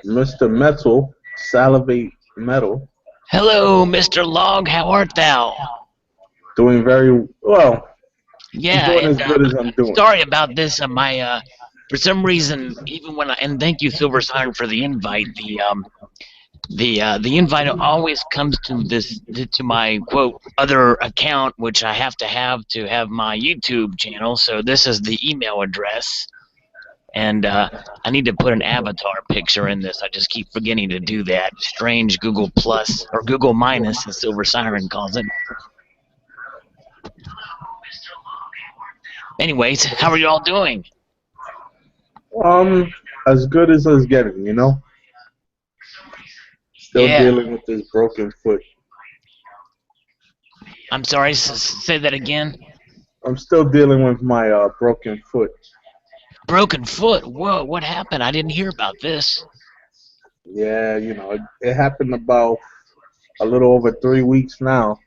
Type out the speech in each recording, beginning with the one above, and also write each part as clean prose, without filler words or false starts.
Mr. Metal, Salivate Metal, Hello, Mr. Log, how art thou? doing very well. I'm Yeah, doing and as good as I'm doing. sorry about this. For some reason, even when and thank you, Silver Siren, for the invite. The invite always comes to to my quote other account, which I have to have my YouTube channel. So this is the email address, and I need to put an avatar picture in this. I just keep forgetting to do that. Strange Google Plus or Google Minus, as Silver Siren calls it. Anyways, how are you all doing? Um, as good as it's getting, you know. Still Yeah, dealing with this broken foot. I'm sorry. Say that again. I'm still dealing with my broken foot. Broken foot. Whoa, what happened? I didn't hear about this. Yeah, it happened about a little over 3 weeks now.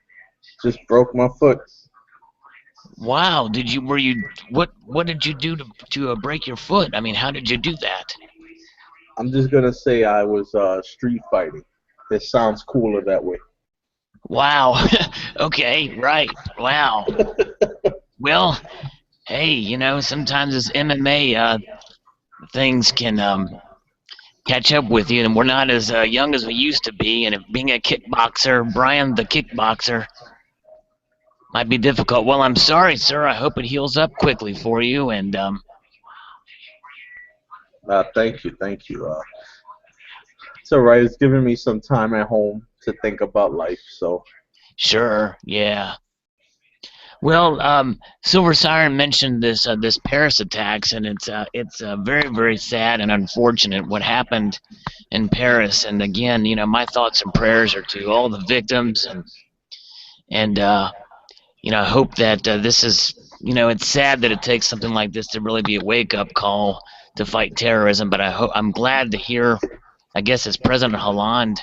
Just broke my foot. Wow. Were you what did you do to break your foot? I mean, how did you do that? I'm just gonna say I was street fighting. It sounds cooler that way. Wow. Okay, right. Wow. Well, hey, sometimes as MMA things can catch up with you, and we're not as young as we used to be. And if being a kickboxer, Brian the kickboxer, might be difficult. Well, I'm sorry, sir. I hope it heals up quickly for you. And Thank you, thank you. It's alright. It's giving me some time at home to think about life. So sure, yeah. Well, Silver Siren mentioned this Paris attacks, and it's very very sad and unfortunate what happened in Paris. And again, my thoughts and prayers are to all the victims, and I hope that this is it's sad that it takes something like this to really be a wake up call to fight terrorism. But I'm glad to hear, I guess, as President Hollande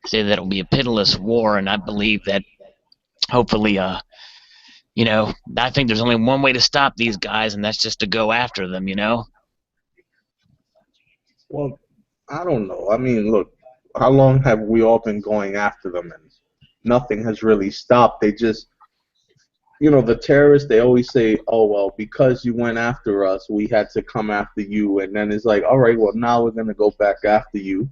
say that it'll be a pitiless war, and I believe that hopefully I think there's only one way to stop these guys, and that's just to go after them. well, I don't know. I mean, look, how long have we all been going after them and nothing has really stopped? They just, the terrorists, they always say, oh, well, because you went after us, we had to come after you. And then it's like, all right, well, now we're going to go back after you.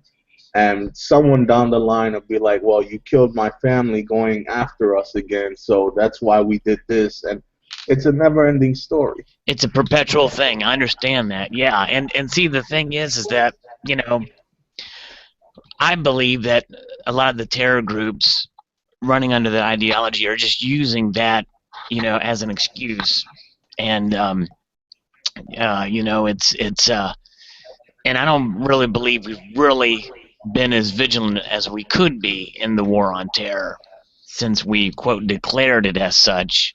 And someone down the line will be like, well, you killed my family going after us again, so that's why we did this. And it's a never ending story. It's a perpetual thing. I understand that. Yeah, and see, the thing is that you know I believe that a lot of the terror groups running under the ideology are just using that as an excuse. And and I don't really believe we've really been as vigilant as we could be in the war on terror since we quote declared it as such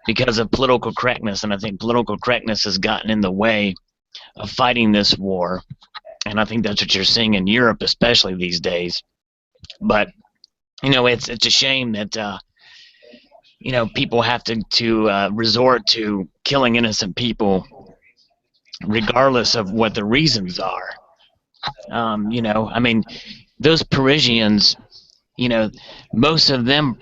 because of political correctness. And I think political correctness has gotten in the way of fighting this war. And I think that's what you're seeing in Europe, especially these days. But it's a shame that people have to resort to killing innocent people, regardless of what the reasons are. I mean, those Parisians, you know, most of them,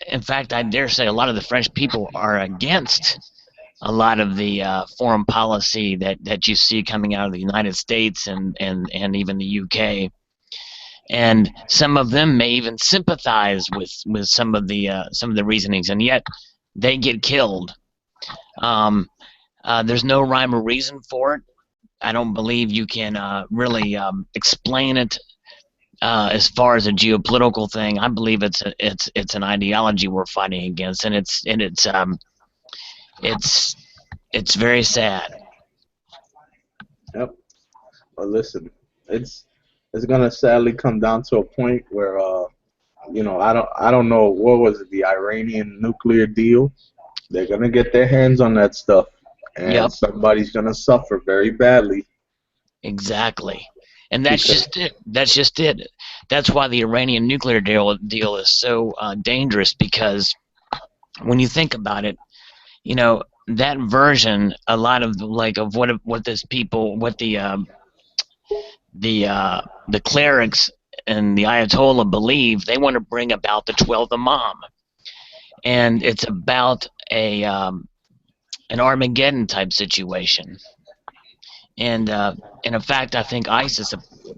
in fact, I dare say a lot of the French people are against a lot of the foreign policy that you see coming out of the United States and even the UK. And some of them may even sympathize with some of the reasonings, and yet they get killed. There's no rhyme or reason for it. I don't believe you can really explain it as far as a geopolitical thing. I believe it's an ideology we're fighting against, and it's very sad. Yep. But listen, it's it's gonna sadly come down to a point where I don't know what was it, the Iranian nuclear deal. They're gonna get their hands on that stuff, and Yep, somebody's gonna suffer very badly exactly. And that's because just it. That's just it. That's why the Iranian nuclear deal is so dangerous, because when you think about it, that version, a lot of like of what this people, what the clerics and the Ayatollah believe they want to bring about the 12th Imam, and it's about an Armageddon type situation. And in fact, I think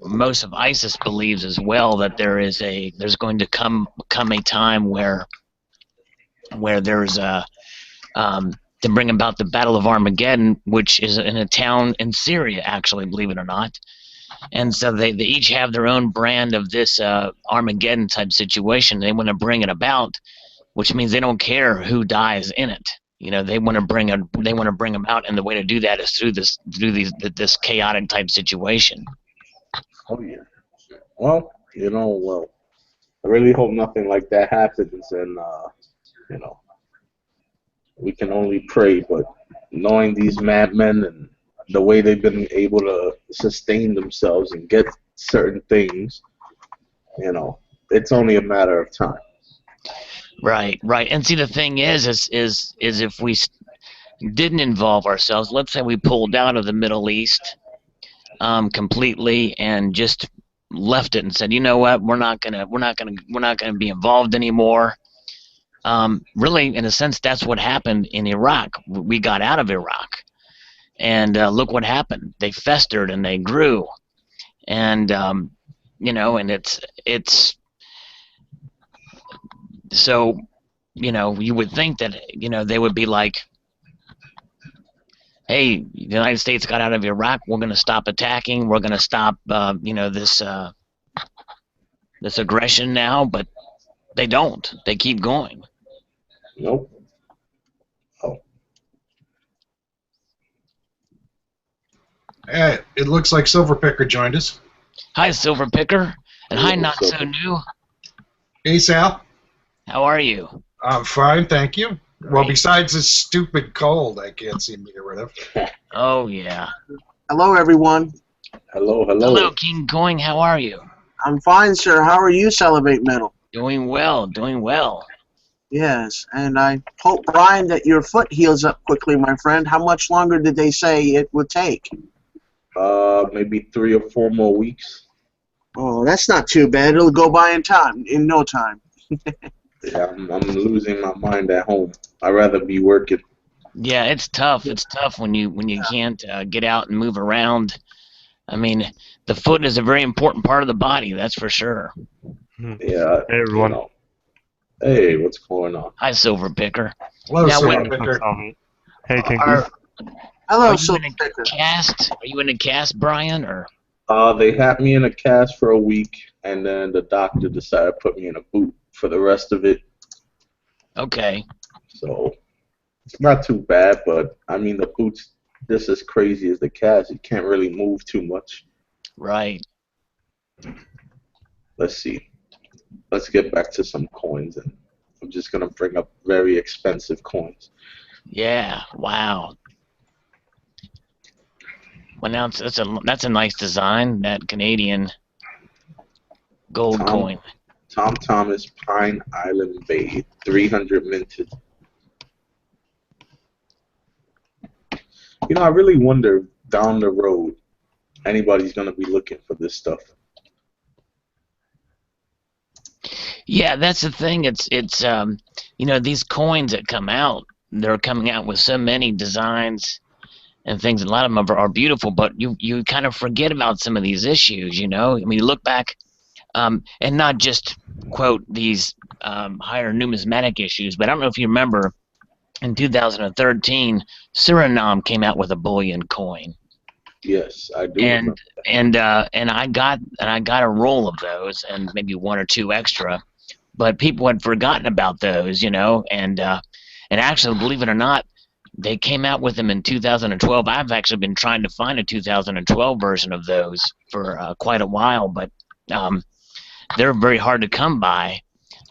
most of ISIS believes as well that there's going to come a time where there's to bring about the Battle of Armageddon, which is in a town in Syria, actually, believe it or not. And so they each have their own brand of this Armageddon type situation. They want to bring it about, which means they don't care who dies in it. You know, they want to bring them out, and the way to do that is through this chaotic type situation. Oh yeah. Well, I really hope nothing like that happens, and we can only pray. But knowing these madmen and the way they've been able to sustain themselves and get certain things, it's only a matter of time. Right. And see, the thing is if we didn't involve ourselves, let's say we pulled out of the Middle East completely and just left it and said, you know what, we're not gonna be involved anymore. Really, in a sense, that's what happened in Iraq. We got out of Iraq, and look what happened. They festered and they grew, and and it's so, you would think that, they would be like, hey, the United States got out of Iraq, we're going to stop attacking, we're going to stop, this aggression now, but they don't. They keep going. Nope. Oh. It looks like Silverpicker joined us. Hi, Silverpicker, and hi, Not So Silver. New. Hey, Sal. How are you? I'm fine, thank you. Great. Well, besides this stupid cold I can't seem to get rid of. Oh, yeah. Hello, everyone. Hello. Hello, King Going. How are you? I'm fine, sir. How are you, Celibate Metal? Doing well. Yes, and I hope, Brian, that your foot heals up quickly, my friend. How much longer did they say it would take? Maybe 3 or 4 more weeks. Oh, that's not too bad. It'll go by in no time. Yeah, I'm losing my mind at home. I'd rather be working. Yeah, it's tough. It's tough when you can't get out and move around. I mean, the foot is a very important part of the body, that's for sure. Yeah. Hey everyone. Hey, what's going on? Hi, Silverpicker. Hello, Now, Silverpicker. Hey Kinky. Hello, Are you in a Silverpicker. cast? Are you in a cast, Brian? Or They had me in a cast for a week, and then the doctor decided to put me in a boot for the rest of it. okay. So it's not too bad, but I mean the boot's just as crazy as the cast. You can't really move too much. Right. Let's see. Let's get back to some coins, and I'm just gonna bring up very expensive coins. Yeah. Wow. Well, now that's a nice design. That Canadian gold coin. Tom Thomas Pine Island Bay, 300 minted. I really wonder down the road anybody's gonna be looking for this stuff. Yeah, that's the thing. It's these coins that come out, they're coming out with so many designs and things. A lot of them are beautiful, but you kind of forget about some of these issues. I mean, you look back, and not just quote these higher numismatic issues, but I don't know if you remember, in 2013, Suriname came out with a bullion coin. Yes, I do. And I got a roll of those and maybe 1 or 2 extra, but people had forgotten about those, and actually, believe it or not, they came out with them in 2012. I've actually been trying to find a 2012 version of those for quite a while, but they're very hard to come by.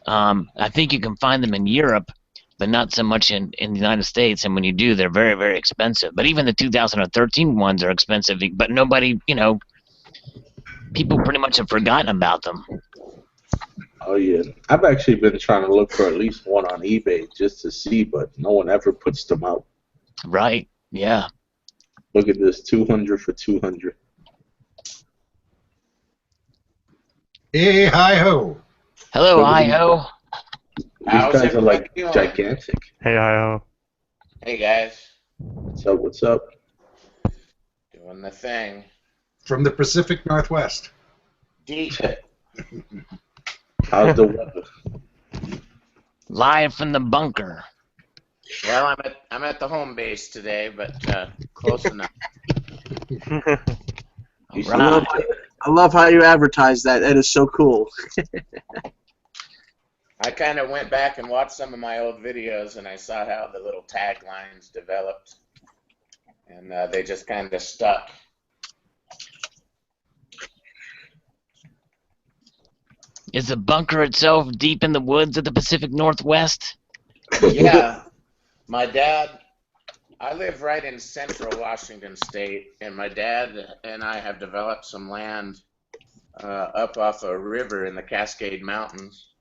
I think you can find them in Europe, but not so much in the United States. And when you do, they're very, very expensive. But even the 2013 ones are expensive. But nobody, people pretty much have forgotten about them. Oh yeah, I've actually been trying to look for at least one on eBay just to see, but no one ever puts them out. Right? Yeah. Look at this, 200 for 200. Hey, hi ho. Hello, Look at these hi-ho. These How's guys are everybody like doing? gigantic. Hey, hi Hey guys, What's up? What's up? doing the thing. From the Pacific Northwest. Deep. How's the weather? Live from the bunker. Well, I'm at the home base today, but close enough. You Right. I love, I love how you advertise that. That is so cool. I kind of went back and watched some of my old videos, and I saw how the little taglines developed, and they just kind of stuck. Is the bunker itself deep in the woods of the Pacific Northwest? Yeah, my dad. I live right in central Washington State, and my dad and I have developed some land up off a river in the Cascade Mountains.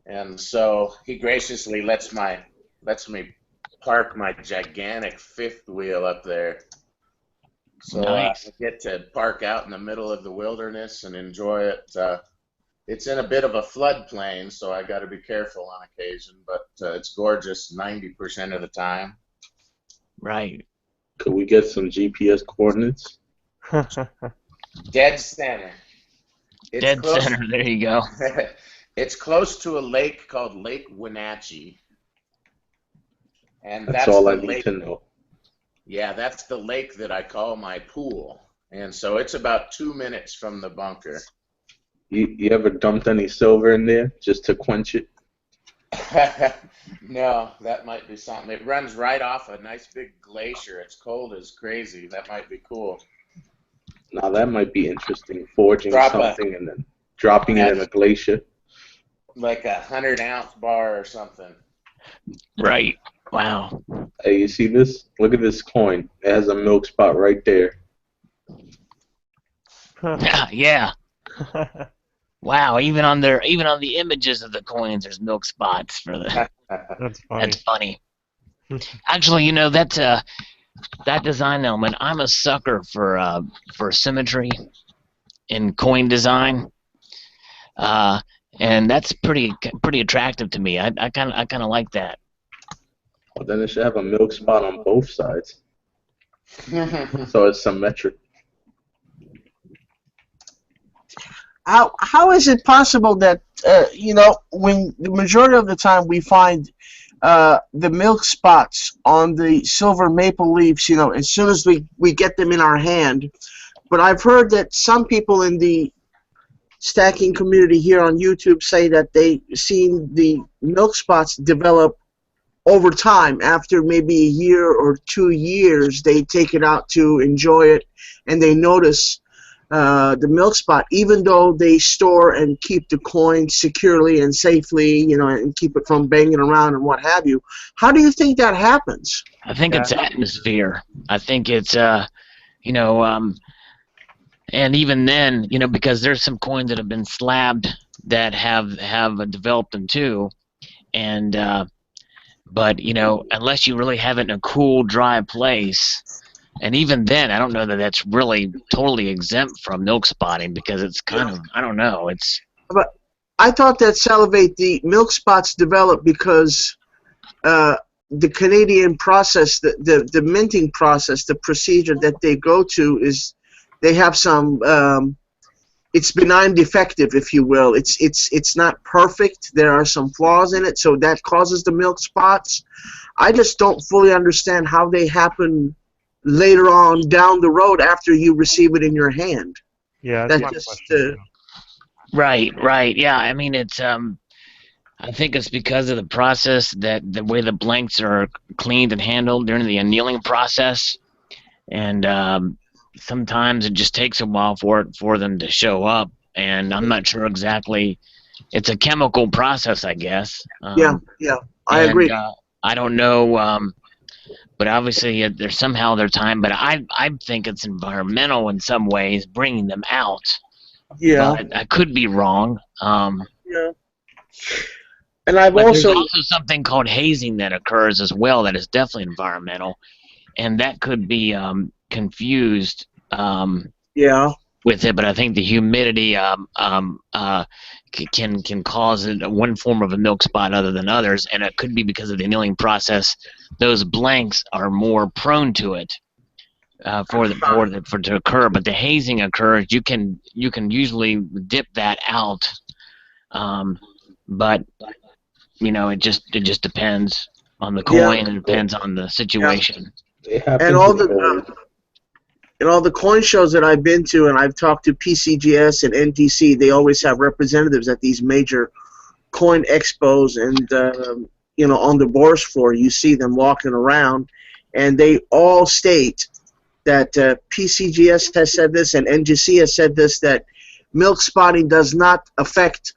And so he graciously lets me park my gigantic fifth wheel up there. So Nice. I get to park out in the middle of the wilderness and enjoy it. It's in a bit of a floodplain, so I got to be careful on occasion, but it's gorgeous 90% of the time. Right. Could we get some GPS coordinates? ho. Dead center. It's Dead close, center. There you go. It's close to a lake called Lake Wenatchee. And That's all I the need lake. to know. Yeah, that's the lake that I call my pool. And so it's about 2 minutes from the bunker. You ever dumped any silver in there just to quench it? No, that might be something. It runs right off a nice big glacier. It's cold as crazy. That might be cool. Now that might be interesting. Forging Drop something and then dropping it in a glacier. like a 100-ounce bar or something. Right. Wow. Hey, you see this? Look at this coin. It has a milk spot right there. Yeah. Wow. Even on the images of the coins, there's milk spots for the. That's funny. That's funny. Actually, that design element. I'm a sucker for symmetry in coin design, and that's pretty attractive to me. I kind of like that. Well, then it should have a milk spot on both sides, so it's symmetric. How is it possible that when the majority of the time we find the milk spots on the silver maple leaves, as soon as we get them in our hand, but I've heard that some people in the stacking community here on YouTube say that they seen the milk spots develop over time. After maybe a year or 2 years, they take it out to enjoy it, and they notice the milk spot, even though they store and keep the coin securely and safely, and keep it from banging around and what have you. How do you think that happens? I think it's atmosphere. I think it's and even then, because there's some coins that have been slabbed that have developed them too, and but unless you really have it in a cool, dry place, and even then, I don't know that that's really totally exempt from milk spotting, because it's kind of, I don't know, it's. But I thought that salivate, the milk spots develop because the Canadian process, the minting process, the procedure that they go to is they have some. It's benign defective, if you will. It's not perfect. There are some flaws in it, so that causes the milk spots. I just don't fully understand how they happen later on down the road after you receive it in your hand. Yeah, That's my just question. Right. Yeah, I mean, it's I think it's because of the process, that the way the blanks are cleaned and handled during the annealing process, and sometimes it just takes a while for them to show up, and I'm not sure exactly. It's a chemical process, I guess. Yeah, I agree. I don't know, but obviously there's somehow their time. But I think it's environmental in some ways, bringing them out. Yeah. But I could be wrong. Yeah. And I've But there's also also something called hazing that occurs as well that is definitely environmental, and that could be confused. yeah. with it, but I think the humidity can cause one form of a milk spot other than others, and it could be because of the annealing process. Those blanks are more prone to it for it to occur. But the hazing occurs. You can usually dip that out, but it just depends on the coin and it depends on the situation. It happens And all with the gold. in all the coin shows that I've been to, and I've talked to PCGS and NGC, they always have representatives at these major coin expos, and on the bourse floor, you see them walking around, and they all state that PCGS has said this and NGC has said this, that milk spotting does not affect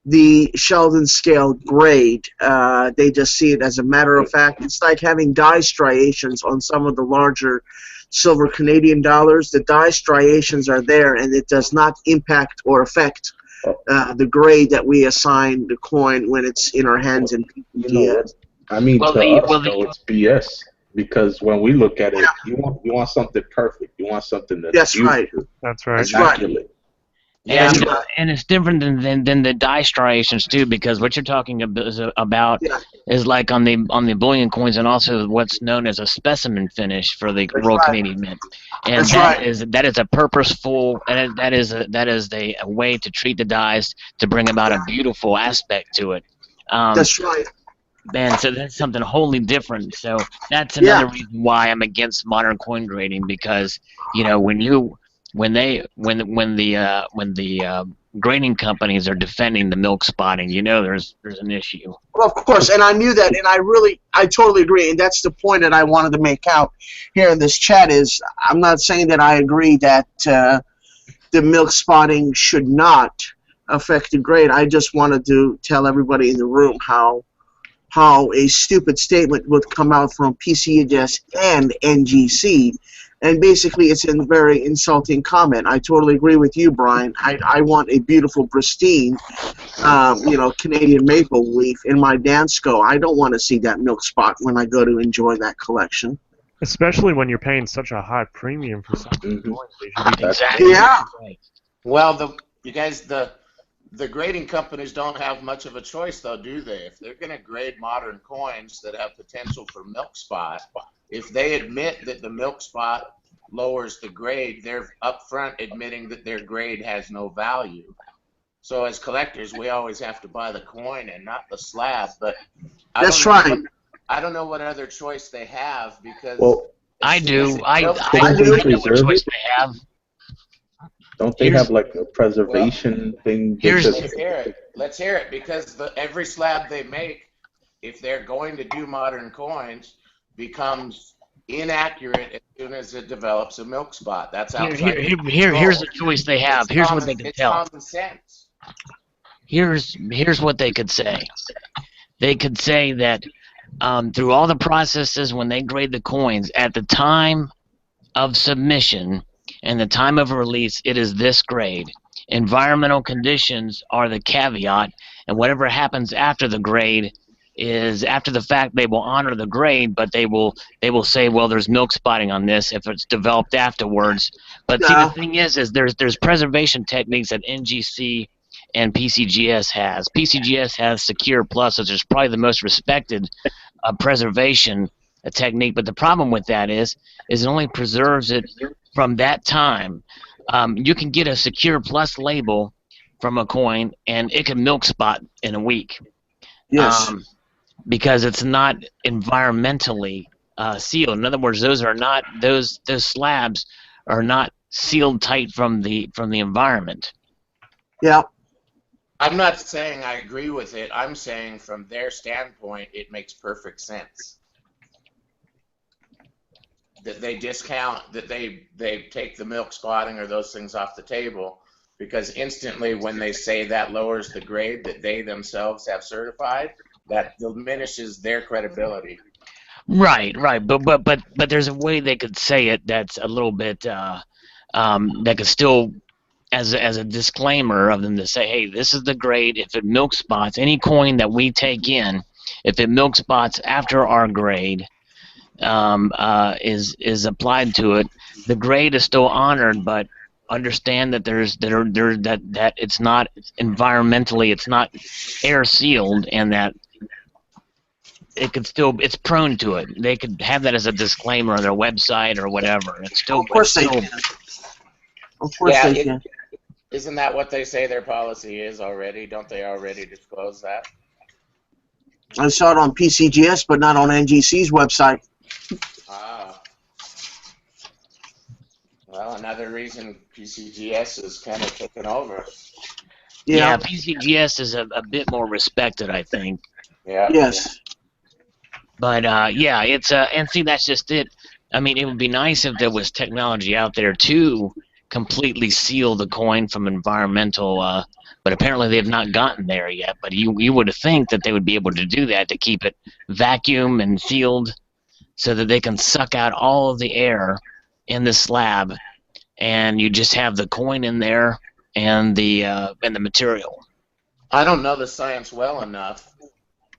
the Sheldon scale grade. They just see it as a matter of fact. It's like having dye striations on some of the larger silver Canadian dollars. The dye striations are there, and it does not impact or affect the grade that we assign the coin when it's in our hands in PCGS. I mean, Well, to us, though, it's BS. Because when we look at it, you want something perfect. You want something that's beautiful, That's right. That's right. immaculate. Yeah, And it's different than the dye striations too, because what you're talking about is like on the bullion coins, and also what's known as a specimen finish for the Royal Canadian Mint, and that is a purposeful, and that is a way to treat the dyes to bring about a beautiful aspect to it. That's right. And so that's something wholly different. So that's another reason why I'm against modern coin grading, because when the grading companies are defending the milk spotting, there's an issue. Well, of course, and I knew that, and I totally agree, and that's the point that I wanted to make out here in this chat is I'm not saying that I agree that the milk spotting should not affect the grade. I just wanted to tell everybody in the room how a stupid statement would come out from PCGS and NGC. And basically, it's a very insulting comment. I totally agree with you, Brian. I want a beautiful, pristine, Canadian maple leaf in my Dansko. I don't want to see that milk spot when I go to enjoy that collection. Especially when you're paying such a high premium for something. Exactly. Yeah. well, the grading companies don't have much of a choice, though, do they? If they're going to grade modern coins that have potential for milk spot, if they admit that the milk spot lowers the grade, they're upfront admitting that their grade has no value. So as collectors, we always have to buy the coin and not the slab. But I don't know what other choice they have, because I do. I do. know what choice they have. Don't they have like a preservation thing? Let's hear it, because every slab they make, if they're going to do modern coins, becomes inaccurate as soon as it develops a milk spot. That's outside. Here's the choice they have. Here's what they can tell. Common sense. Here's what they could say. They could say that through all the processes when they grade the coins, at the time of submission and the time of release, it is this grade. Environmental conditions are the caveat, and whatever happens after the grade is after the fact. They will honor the grade, but they will say, well, there's milk spotting on this if it's developed afterwards. But see, the thing is there's preservation techniques that NGC and PCGS has. PCGS has Secure Plus, which is probably the most respected preservation technique. But the problem with that is it only preserves it from that time. You can get a Secure Plus label from a coin, and it can milk spot in a week. Yes. Because it's not environmentally sealed. In other words, those slabs are not sealed tight from the environment. Yeah. I'm not saying I agree with it. I'm saying from their standpoint, it makes perfect sense. That they discount, that they take the milk spotting or those things off the table, because instantly when they say that lowers the grade that they themselves have certified, that diminishes their credibility. Right. But there's a way they could say it that's a little bit that could still, as a disclaimer of them to say, hey, this is the grade. If it milk spots any coin that we take in, if it milk spots after our grade is applied to it, the grade is still honored, but understand that that it's not environmentally, it's not air sealed, and that it could still, it's prone to it. They could have that as a disclaimer on their website or whatever. It's still, Of course it's they still, can. Of course Yeah, they can. isn't that what they say their policy is already? Don't they already disclose that? I saw it on PCGS, but not on NGC's website. Ah. Well, another reason PCGS is kind of taken over. yeah, PCGS is a bit more respected, I think. Yeah. Yes. But yeah, it's and see, that's just it. I mean, it would be nice if there was technology out there to completely seal the coin from environmental. But apparently, they have not gotten there yet. But you would think that they would be able to do that, to keep it vacuum and sealed, so that they can suck out all of the air in the slab, and you just have the coin in there and the material. I don't know the science well enough.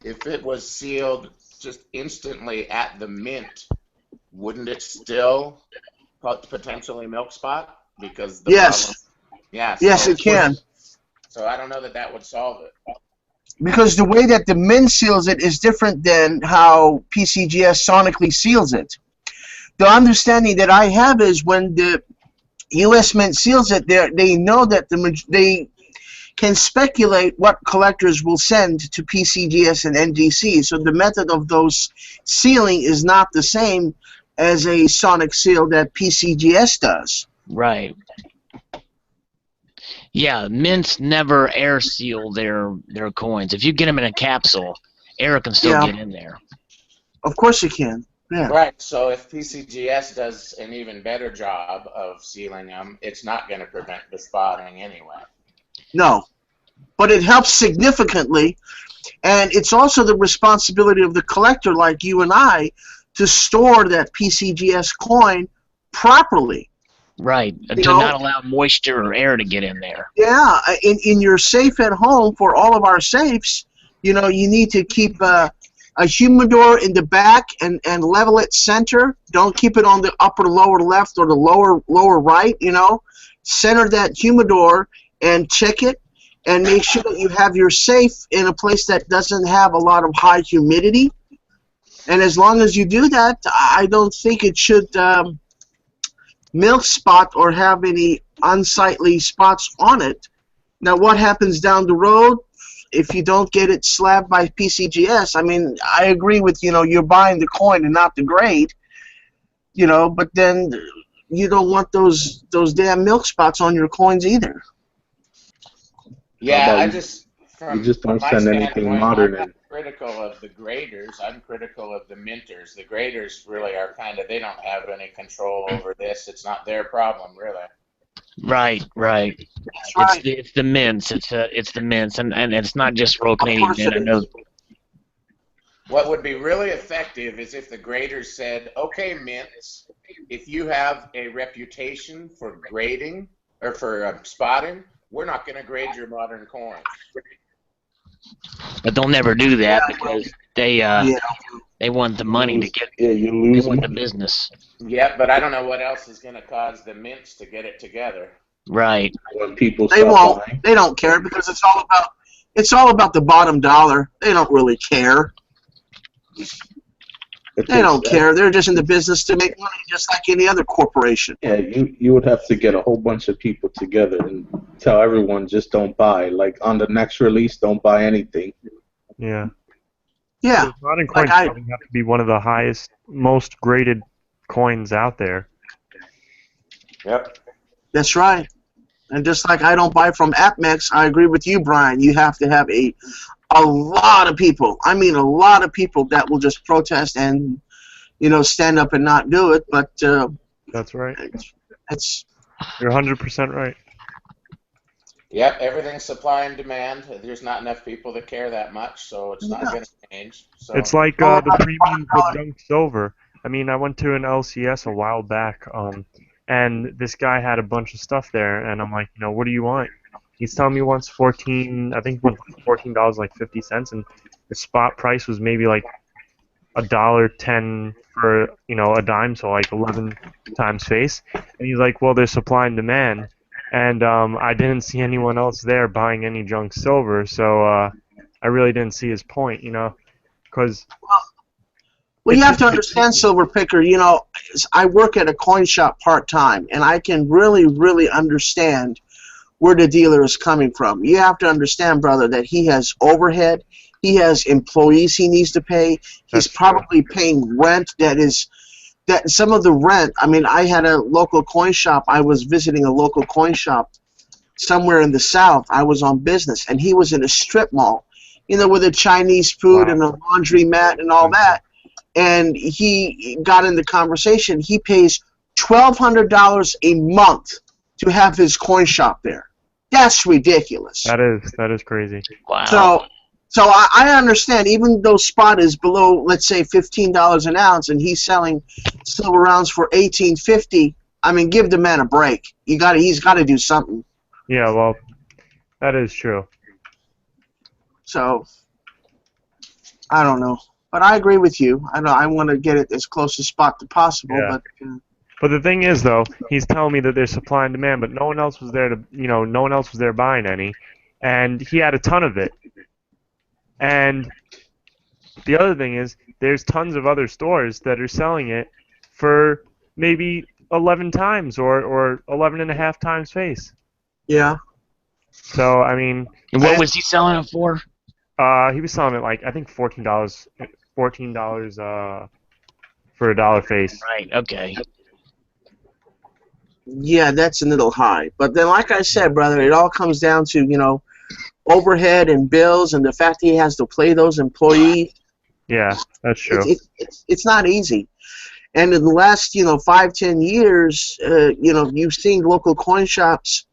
If it was sealed just instantly at the mint, wouldn't it still potentially milk spot? Because the Yes. problem, yeah. Yes, So, it can. so I don't know that that would solve it. Because the way that the Mint seals it is different than how PCGS sonically seals it. The understanding that I have is when the U.S. Mint seals it, they know that they can speculate what collectors will send to PCGS and NGC. So the method of those sealing is not the same as a sonic seal that PCGS does. Right. Yeah, mints never air seal their coins. If you get them in a capsule, air can still get in there. Of course it can. Yeah. Right. So if PCGS does an even better job of sealing them, it's not going to prevent the spotting anyway. No. But it helps significantly, and it's also the responsibility of the collector like you and I to store that PCGS coin properly. Right, to not allow moisture or air to get in there. Yeah, in your safe at home, for all of our safes, you need to keep a humidor in the back and level it center. Don't keep it on the upper lower left or the lower right, Center that humidor and check it, and make sure that you have your safe in a place that doesn't have a lot of high humidity. And as long as you do that, I don't think it should milk spot or have any unsightly spots on it. Now, what happens down the road if you don't get it slabbed by PCGS? I mean, I agree with, you're buying the coin and not the grade, but then you don't want those damn milk spots on your coins either. Yeah, you just don't send anything modern in. I'm not critical of the graders. I'm critical of the minters. The graders really are they don't have any control over this. It's not their problem, really. Right. That's right. It's the mints. It's the mints, and it's not just Royal Canadian Mint. I know. What would be really effective is if the graders said, "Okay, mints, if you have a reputation for grading or for spotting, we're not going to grade your modern coins." But they'll never do that because they want the money to get. You lose. They want the business. Yeah, but I don't know what else is going to cause the mints to get it together. Right. When people They won't. They don't care because it's all about the bottom dollar. They don't really care. They don't care. They're just in the business to make money, just like any other corporation. Yeah, you would have to get a whole bunch of people together and tell everyone just don't buy. Like on the next release, don't buy anything. Yeah. Yeah. So modern coins probably have to be one of the highest, most graded coins out there. Yep. That's right. And just like I don't buy from AppMex, I agree with you, Brian. You have to have a lot of people. I mean, a lot of people that will just protest and, stand up and not do it. But that's right. It's You're 100% right. Yep, everything's supply and demand. There's not enough people that care that much, so it's not going to change. So. It's like the premium for junk silver. I mean, I went to an LCS a while back, and this guy had a bunch of stuff there, and I'm like, what do you want? He's telling me he wants $14, like 50 cents, and the spot price was maybe like $1.10 for a dime, so like 11 times face. And he's like, well, there's supply and demand. and I didn't see anyone else there buying any junk silver, so I really didn't see his point, because Well, you have to understand, Silver Picker, I work at a coin shop part-time, and I can really, really understand where the dealer is coming from. You have to understand, brother, that he has overhead, he has employees he needs to pay, he's probably paying rent that some of the rent, I mean, I had a local coin shop, I was visiting a local coin shop somewhere in the South, I was on business, and he was in a strip mall, with the Chinese food and a laundry mat and all that. And he got in the conversation. He pays $1,200 a month to have his coin shop there. That's ridiculous. That is crazy. Wow. So I understand. Even though spot is below, let's say, $15 an ounce, and he's selling silver rounds for $18.50. I mean, give the man a break. He's got to do something. Yeah, well, that is true. So I don't know. But I agree with you. I want to get it as close to spot as possible. Yeah. But the thing is, though, he's telling me that there's supply and demand, but no one else was there no one else was there buying any, and he had a ton of it. And the other thing is, there's tons of other stores that are selling it for maybe 11 times or 11 and a half times face. Yeah. So I mean. And what was he selling it for? He was selling it like I think $14 for $1 face. Right. Okay. Yeah, that's a little high. But then, like I said, brother, it all comes down to overhead and bills and the fact he has to pay those employees. Yeah, that's true. It's not easy. And in the last 5-10 years, you've seen local coin shops,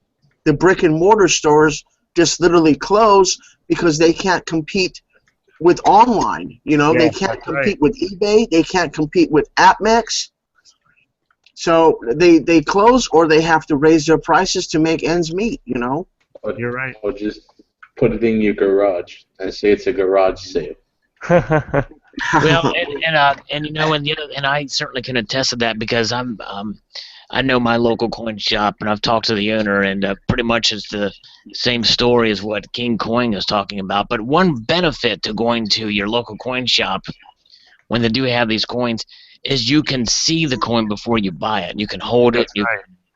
the brick and mortar stores, just literally close because they can't compete with online. They can't compete with eBay. They can't compete with AppMex. So they close or they have to raise their prices to make ends meet. You're right. Or just put it in your garage and say it's a garage sale. Well, and I certainly can attest to that because I know my local coin shop and I've talked to the owner and pretty much it's the same story as what King Coin is talking about. But one benefit to going to your local coin shop when they do have these coins is you can see the coin before you buy it. You can hold it.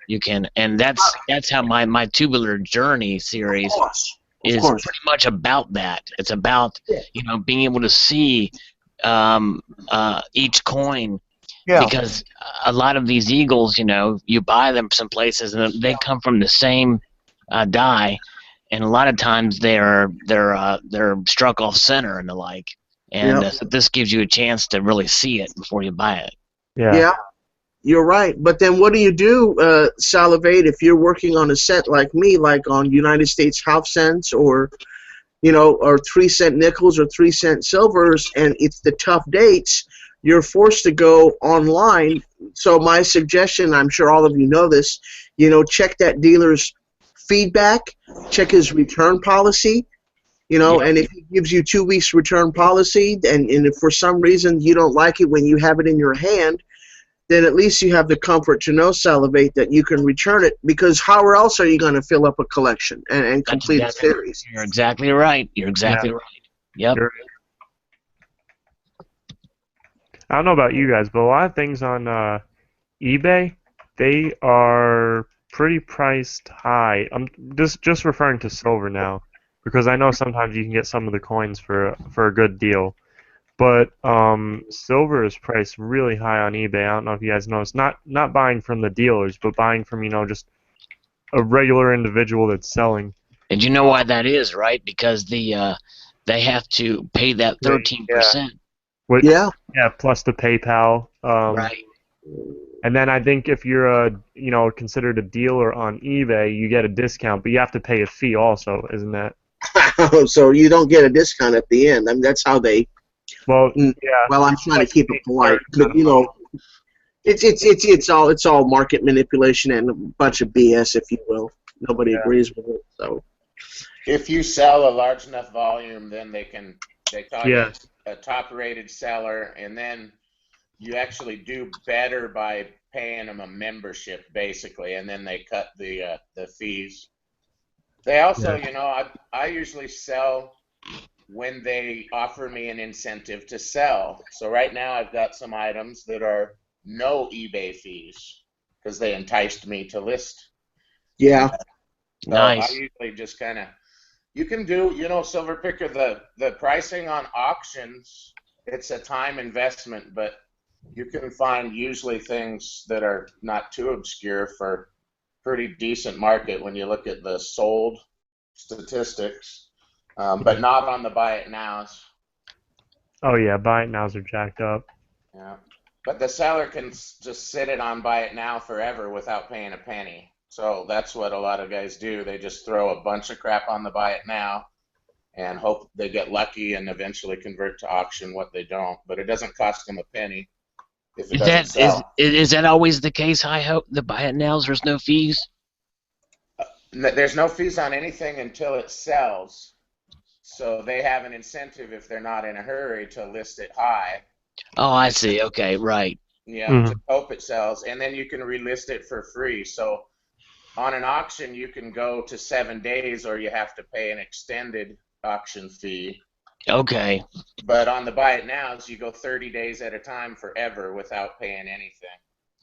You can, and that's how my Tubular Journey series is pretty much about that. It's about being able to see each coin. Yeah. Because a lot of these eagles, you buy them some places and they come from the same die, and a lot of times they're struck off center and the like. And so this gives you a chance to really see it before you buy it. Yeah, you're right. But then what do you do, Salivate, if you're working on a set like me, like on United States half cents or 3-cent nickels or 3-cent silvers, and it's the tough dates? You're forced to go online. So my suggestion, I'm sure all of you know this, check that dealer's feedback, check his return policy, and if he gives you 2 weeks return policy, and if for some reason you don't like it when you have it in your hand, then at least you have the comfort to know, Salivate, that you can return it, because how else are you going to fill up a collection and complete a series? You're exactly right. You're exactly right. Yep. I don't know about you guys, but a lot of things on eBay, they are pretty priced high. I'm just referring to silver now, because I know sometimes you can get some of the coins for a good deal. But silver is priced really high on eBay. I don't know if you guys noticed. Not buying from the dealers, but buying from just a regular individual that's selling. And you know why that is, right? Because they have to pay that 13%. Yeah, plus the PayPal. Right. And then I think if you're considered a dealer on eBay, you get a discount, but you have to pay a fee also, isn't that? So you don't get a discount at the end. I mean, that's how they. Well, yeah. Well, I'm trying to keep it polite, but it's all market manipulation and a bunch of BS, if you will. Nobody agrees with it. So, if you sell a large enough volume, then they call you a top-rated seller, and then you actually do better by paying them a membership, basically, and then they cut the fees. They also, you know, I usually sell when they offer me an incentive to sell. So right now I've got some items that are no eBay fees because they enticed me to list. Yeah. So I Nice. usually just kind of, you can do, you know, Silver Picker, the pricing on auctions, it's a time investment, but you can find usually things that are not too obscure for pretty decent market when you look at the sold statistics, but not on the buy it nows. Oh yeah, buy it nows are jacked up. Yeah, but the seller can just sit it on buy it now forever without paying a penny. So that's what a lot of guys do. They just throw a bunch of crap on the buy it now and hope they get lucky and eventually convert to auction what they don't. But it doesn't cost them a penny if it doesn't sell. Is that always the case? I hope the buy it nows. There's no fees. There's no fees on anything until it sells. So they have an incentive if they're not in a hurry to list it high. Oh, I see. Okay, right. Yeah, to hope it sells, and then you can relist it for free. So on an auction, you can go to 7 days, or you have to pay an extended auction fee. Okay. But on the buy it nows, you go 30 days at a time forever without paying anything.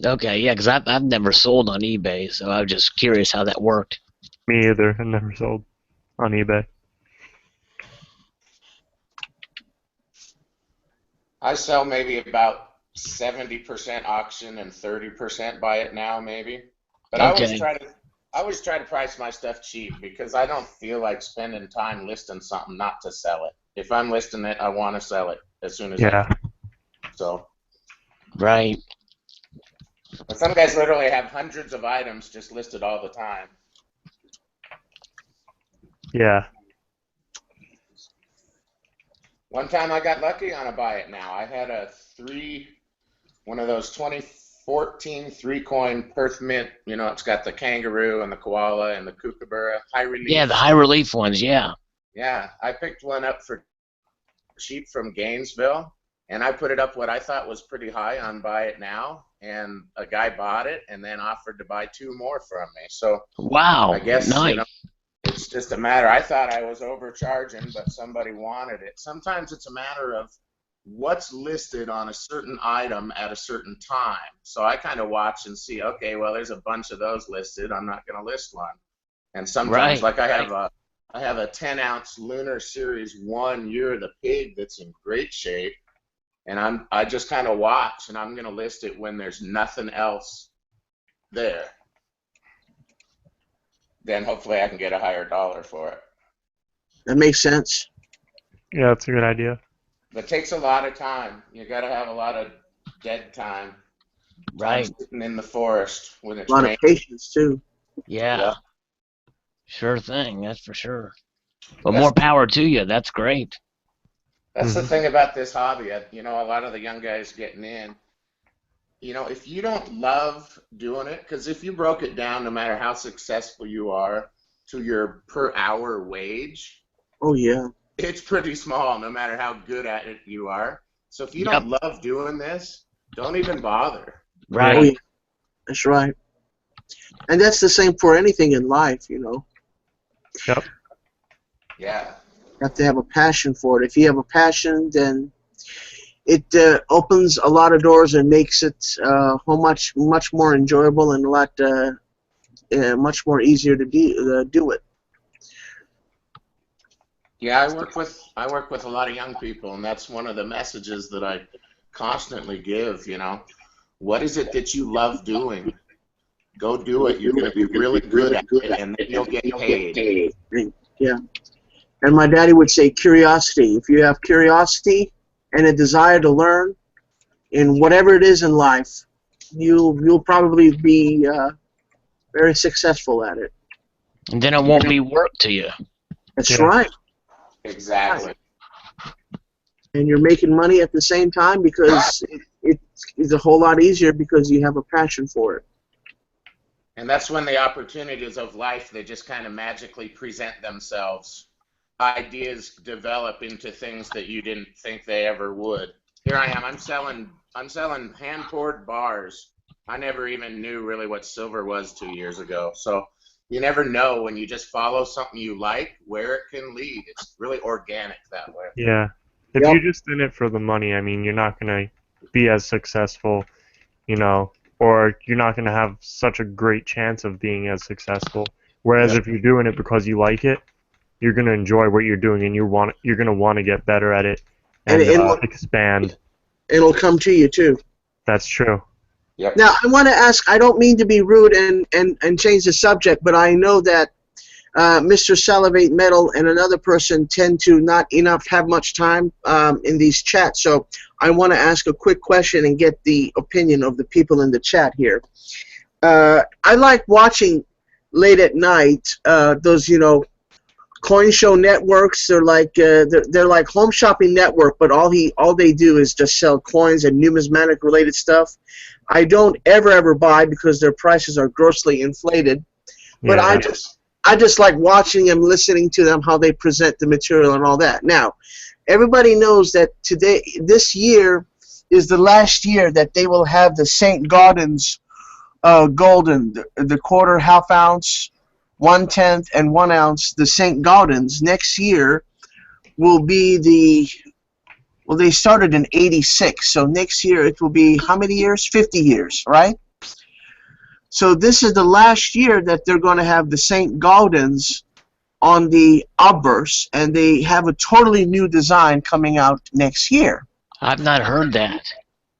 Okay, yeah, because I've never sold on eBay, so I was just curious how that worked. Me either. I never sold on eBay. I sell maybe about 70% auction and 30% buy it now, maybe. But I always try to price my stuff cheap because I don't feel like spending time listing something not to sell it. If I'm listing it, I want to sell it as soon as I can. So. Right. But some guys literally have hundreds of items just listed all the time. Yeah. One time I got lucky on a buy it now. I had one of those 2014 3-coin Perth Mint. You know, it's got the kangaroo and the koala and the kookaburra, high relief. Yeah, the high relief ones, yeah. Yeah, I picked one up for cheap from Gainesville, and I put it up what I thought was pretty high on buy it now, and a guy bought it and then offered to buy 2 more from me. So wow, I guess nice. you know, it's just a matter. I thought I was overcharging, but somebody wanted it. Sometimes it's a matter of what's listed on a certain item at a certain time. So I kind of watch and see, okay, well, there's a bunch of those listed. I'm not going to list one. And sometimes, like I have a 10-ounce Lunar Series 1 Year of the Pig that's in great shape, and I just kind of watch, and I'm going to list it when there's nothing else there. Then hopefully I can get a higher dollar for it. That makes sense. Yeah, that's a good idea. But it takes a lot of time. You got to have a lot of dead time. Right. Sitting in the forest when it's A lot raining. of patience too. Yeah. Sure thing, that's for sure. But more power to you. That's great. That's the thing about this hobby. You know, a lot of the young guys getting in, you know, if you don't love doing it, because if you broke it down, no matter how successful you are, to your per hour wage, oh yeah, it's pretty small, no matter how good at it you are. So if you don't love doing this, don't even bother. Right. Oh, yeah. That's right. And that's the same for anything in life, you know. Yep. Yeah. You have to have a passion for it. If you have a passion, then it opens a lot of doors and makes it much more enjoyable and a lot much more easier to do it. Yeah, I work with a lot of young people, and that's one of the messages that I constantly give. You know, what is it that you love doing? Go do it. You're going to be really good at it, and then you'll get paid. Yeah. And my daddy would say curiosity. If you have curiosity and a desire to learn in whatever it is in life, you'll probably be very successful at it. And then it won't be work to you. That's right. Exactly. And you're making money at the same time because it's a whole lot easier because you have a passion for it. And that's when the opportunities of life, they just kind of magically present themselves. Ideas develop into things that you didn't think they ever would. Here I am. I'm selling I'm selling hand poured bars. I never even knew really what silver was 2 years ago. So you never know when you just follow something you like where it can lead. It's really organic that way. Yeah. If Yep. you're just in it for the money, I mean, you're not gonna be as successful, or you're not gonna have such a great chance of being as successful. Whereas Yep. if you're doing it because you like it, you're gonna enjoy what you're doing, and you're gonna want to get better at it And and it'll expand. come to you too. That's true. Yep. Now, I want to ask, I don't mean to be rude and change the subject, but I know that Mr. Salivate Metal and another person tend to not have much time in these chats. So I want to ask a quick question and get the opinion of the people in the chat here. I like watching late at night those, coin show networks. They're like Home Shopping Network, but all they do is just sell coins and numismatic related stuff. I don't ever buy because their prices are grossly inflated. But Yeah. I just like watching them, listening to them, how they present the material and all that. Now, everybody knows that this year is the last year that they will have the St. Gaudens golden, the quarter, half ounce, 1/10, and 1 ounce. The St. Gaudens next year will be they started in '86, so next year it will be how many years? 50 years, right? So this is the last year that they're going to have the St. Gaudens on the obverse, and they have a totally new design coming out next year. I've not heard that.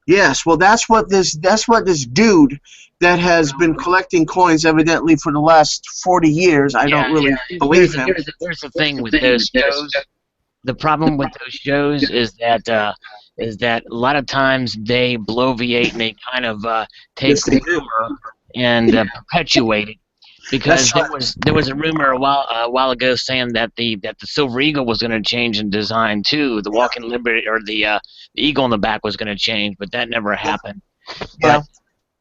Yes, well, that's what this dude that has been collecting coins evidently for the last 40 years. I don't really believe him. Here's the thing with those shows. The problem with those shows is that a lot of times they bloviate and they kind of take Yes, they do. rumor and perpetuate it. Because there was a rumor a while ago saying that the Silver Eagle was going to change in design too. The Walking Liberty, or the eagle in the back, was going to change, but that never happened. Yeah.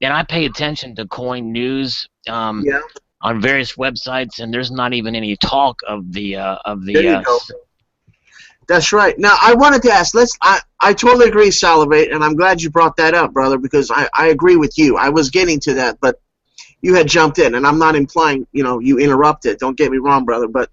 And I pay attention to coin news on various websites, and there's not even any talk of the There you go. That's right. Now, I wanted to ask, I totally agree, Salivate, and I'm glad you brought that up, brother, because I agree with you. I was getting to that, but you had jumped in, and I'm not implying, you interrupted. Don't get me wrong, brother. But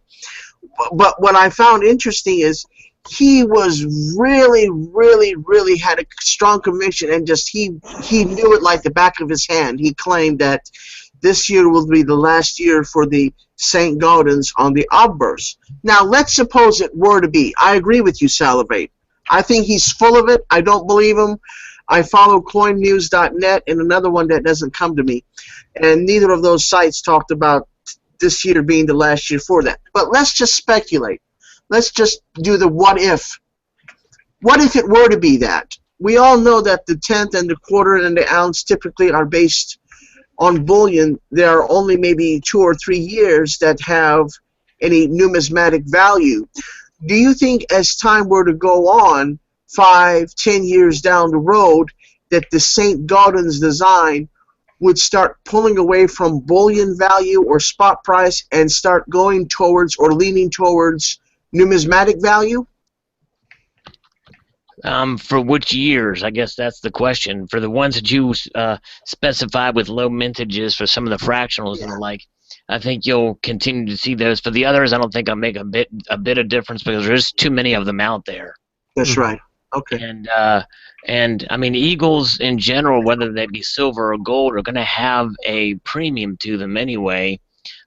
what I found interesting is he was really had a strong conviction, and just he knew it like the back of his hand. He claimed that this year will be the last year for the St. Gaudens on the obverse. Now, let's suppose it were to be. I agree with you, Salivate. I think he's full of it. I don't believe him. I follow coinnews.net and another one that doesn't come to me. And neither of those sites talked about this year being the last year for that. But let's just speculate. Let's just do the what if. What if it were to be that? We all know that the 10th and the quarter and the ounce typically are based on bullion. There are only maybe 2 or 3 years that have any numismatic value. Do you think as time were to go on, 5, 10 years down the road, that the St. Gaudens design would start pulling away from bullion value or spot price and start going towards or leaning towards numismatic value? For which years? I guess that's the question. For the ones that you specified with low mintages for some of the fractionals and the like, I think you'll continue to see those. For the others, I don't think I'll make a bit of difference because there's too many of them out there. That's right. Okay. And I mean, eagles in general, whether they be silver or gold, are going to have a premium to them anyway,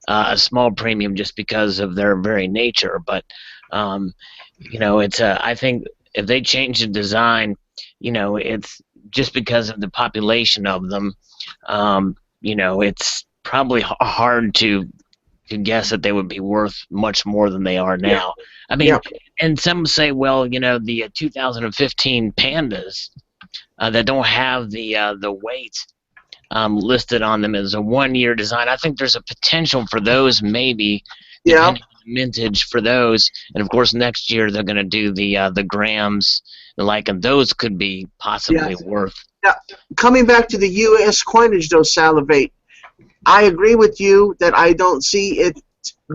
a small premium just because of their very nature. But it's I think if they change the design, it's just because of the population of them. It's probably hard to guess that they would be worth much more than they are now. I mean, and some say, well, the 2015 pandas that don't have the weight listed on them as a 1-year design. I think there's a potential for those, maybe, depending on the mintage for those. And of course, next year they're going to do the grams, and those could be possibly worth. Now, coming back to the U.S. coinage, though, Salivate, I agree with you that I don't see it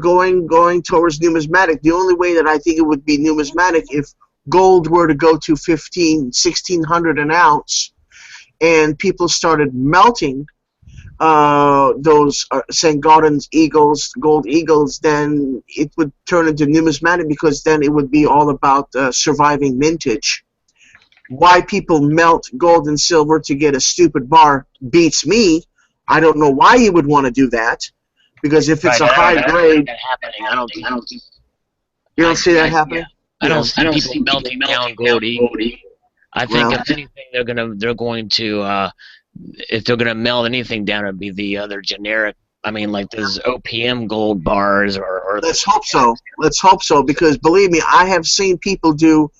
going towards numismatic. The only way that I think it would be numismatic if gold were to go to 1600 an ounce, and people started melting those St. Gaudens eagles, gold eagles, then it would turn into numismatic, because then it would be all about surviving mintage. Why people melt gold and silver to get a stupid bar beats me. I don't know why you would want to do that, because if it's a high grade, that happening. I don't think you don't see that happening. I don't see people melting down gold eagle. I think Well, if anything, they're going to if they're gonna melt anything down, it'd be the other generic. I mean, like those OPM gold bars, or let's hope so. Let's hope so, because believe me, I have seen people do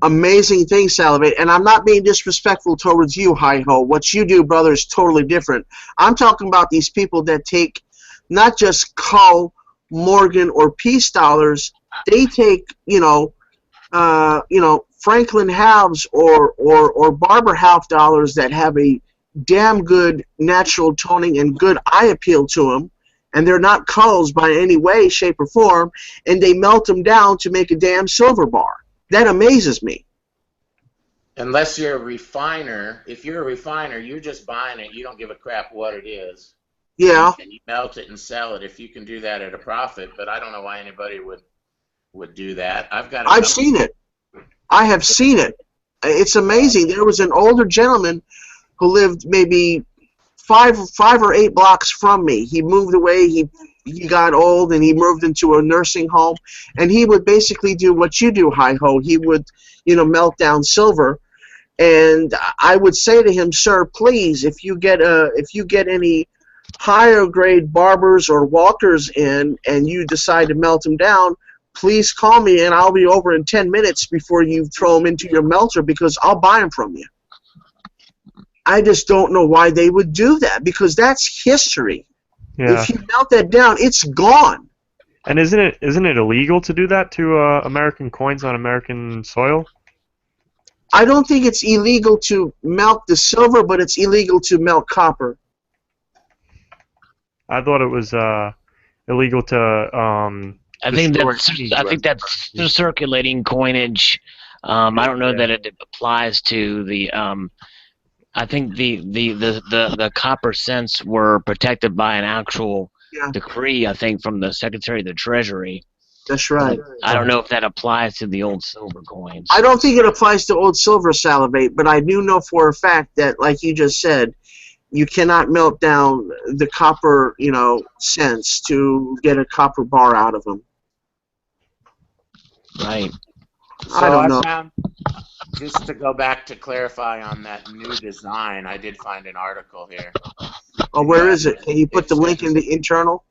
amazing things, Salivate, and I'm not being disrespectful towards you, Hi-Ho. What you do, brother, is totally different. I'm talking about these people that take not just Cull, Morgan, or Peace dollars. They take, Franklin halves or Barber half dollars that have a damn good natural toning and good eye appeal to them, and they're not Culls by any way, shape, or form, and they melt them down to make a damn silver bar. That amazes me. Unless you're a refiner. If you're a refiner, you're just buying it. You don't give a crap what it is. Yeah, And you melt it and sell it if you can do that at a profit. But I don't know why anybody would do that. I've seen it. I have seen it. It's amazing. There was an older gentleman who lived maybe five or 8 blocks from me. He moved away. He got old, and he moved into a nursing home. And he would basically do what you do, Hi-Ho. He would, melt down silver. And I would say to him, sir, please, if you get any higher grade Barbers or Walkers in, and you decide to melt them down, please call me, and I'll be over in 10 minutes before you throw them into your melter, because I'll buy them from you. I just don't know why they would do that, because that's history. Yeah. If you melt that down, it's gone. And isn't it illegal to do that to American coins on American soil? I don't think it's illegal to melt the silver, but it's illegal to melt copper. I thought it was illegal to I think destroy that's the circulating coinage. I don't know that it applies to the. I think the copper cents were protected by an actual decree. I think from the Secretary of the Treasury. That's right. I don't know if that applies to the old silver coins. I don't think it applies to old silver, Salivate, but I do know for a fact that, like you just said, you cannot melt down the copper, cents to get a copper bar out of them. Right. So I don't know. Found, just to go back to clarify on that new design, I did find an article here. Oh, where is it? Can you put the link in the internal?